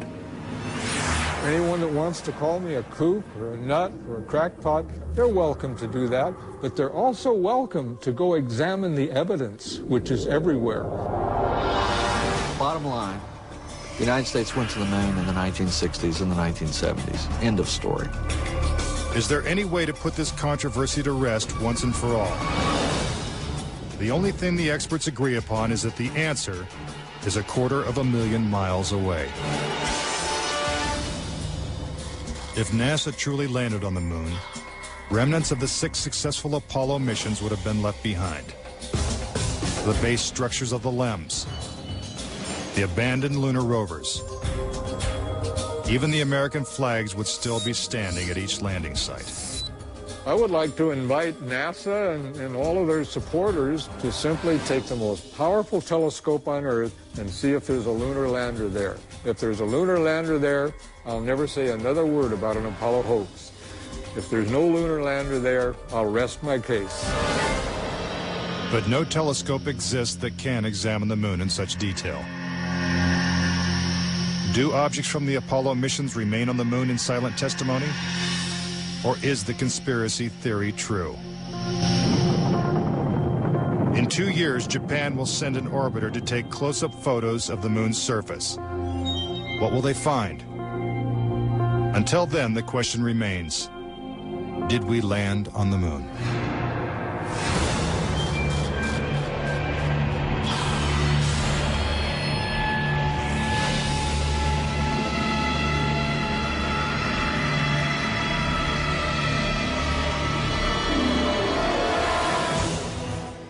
Speaker 6: Anyone that wants to call me a kook or a nut or a crackpot, they're welcome to do that, but they're also welcome to go examine the evidence, which is everywhere.
Speaker 18: Bottom line, the United States went to the moon in the 1960s and the 1970s. End of story.
Speaker 17: Is there any way to put this controversy to rest once and for all? The only thing the experts agree upon is that the answer is 250,000 miles away. If NASA truly landed on the moon, remnants of the 6 successful Apollo missions would have been left behind. The base structures of the LEMs, the abandoned lunar rovers. Even the American flags would still be standing at each landing site.
Speaker 6: I would like to invite NASA and all of their supporters to simply take the most powerful telescope on Earth and see if there's a lunar lander there. If there's a lunar lander there, I'll never say another word about an Apollo hoax. If there's no lunar lander there, I'll rest my case.
Speaker 17: But no telescope exists that can examine the moon in such detail. Do objects from the Apollo missions remain on the moon in silent testimony? Or is the conspiracy theory true? In 2 years, Japan will send an orbiter to take close-up photos of the moon's surface. What will they find? Until then, the question remains, did we land on the moon?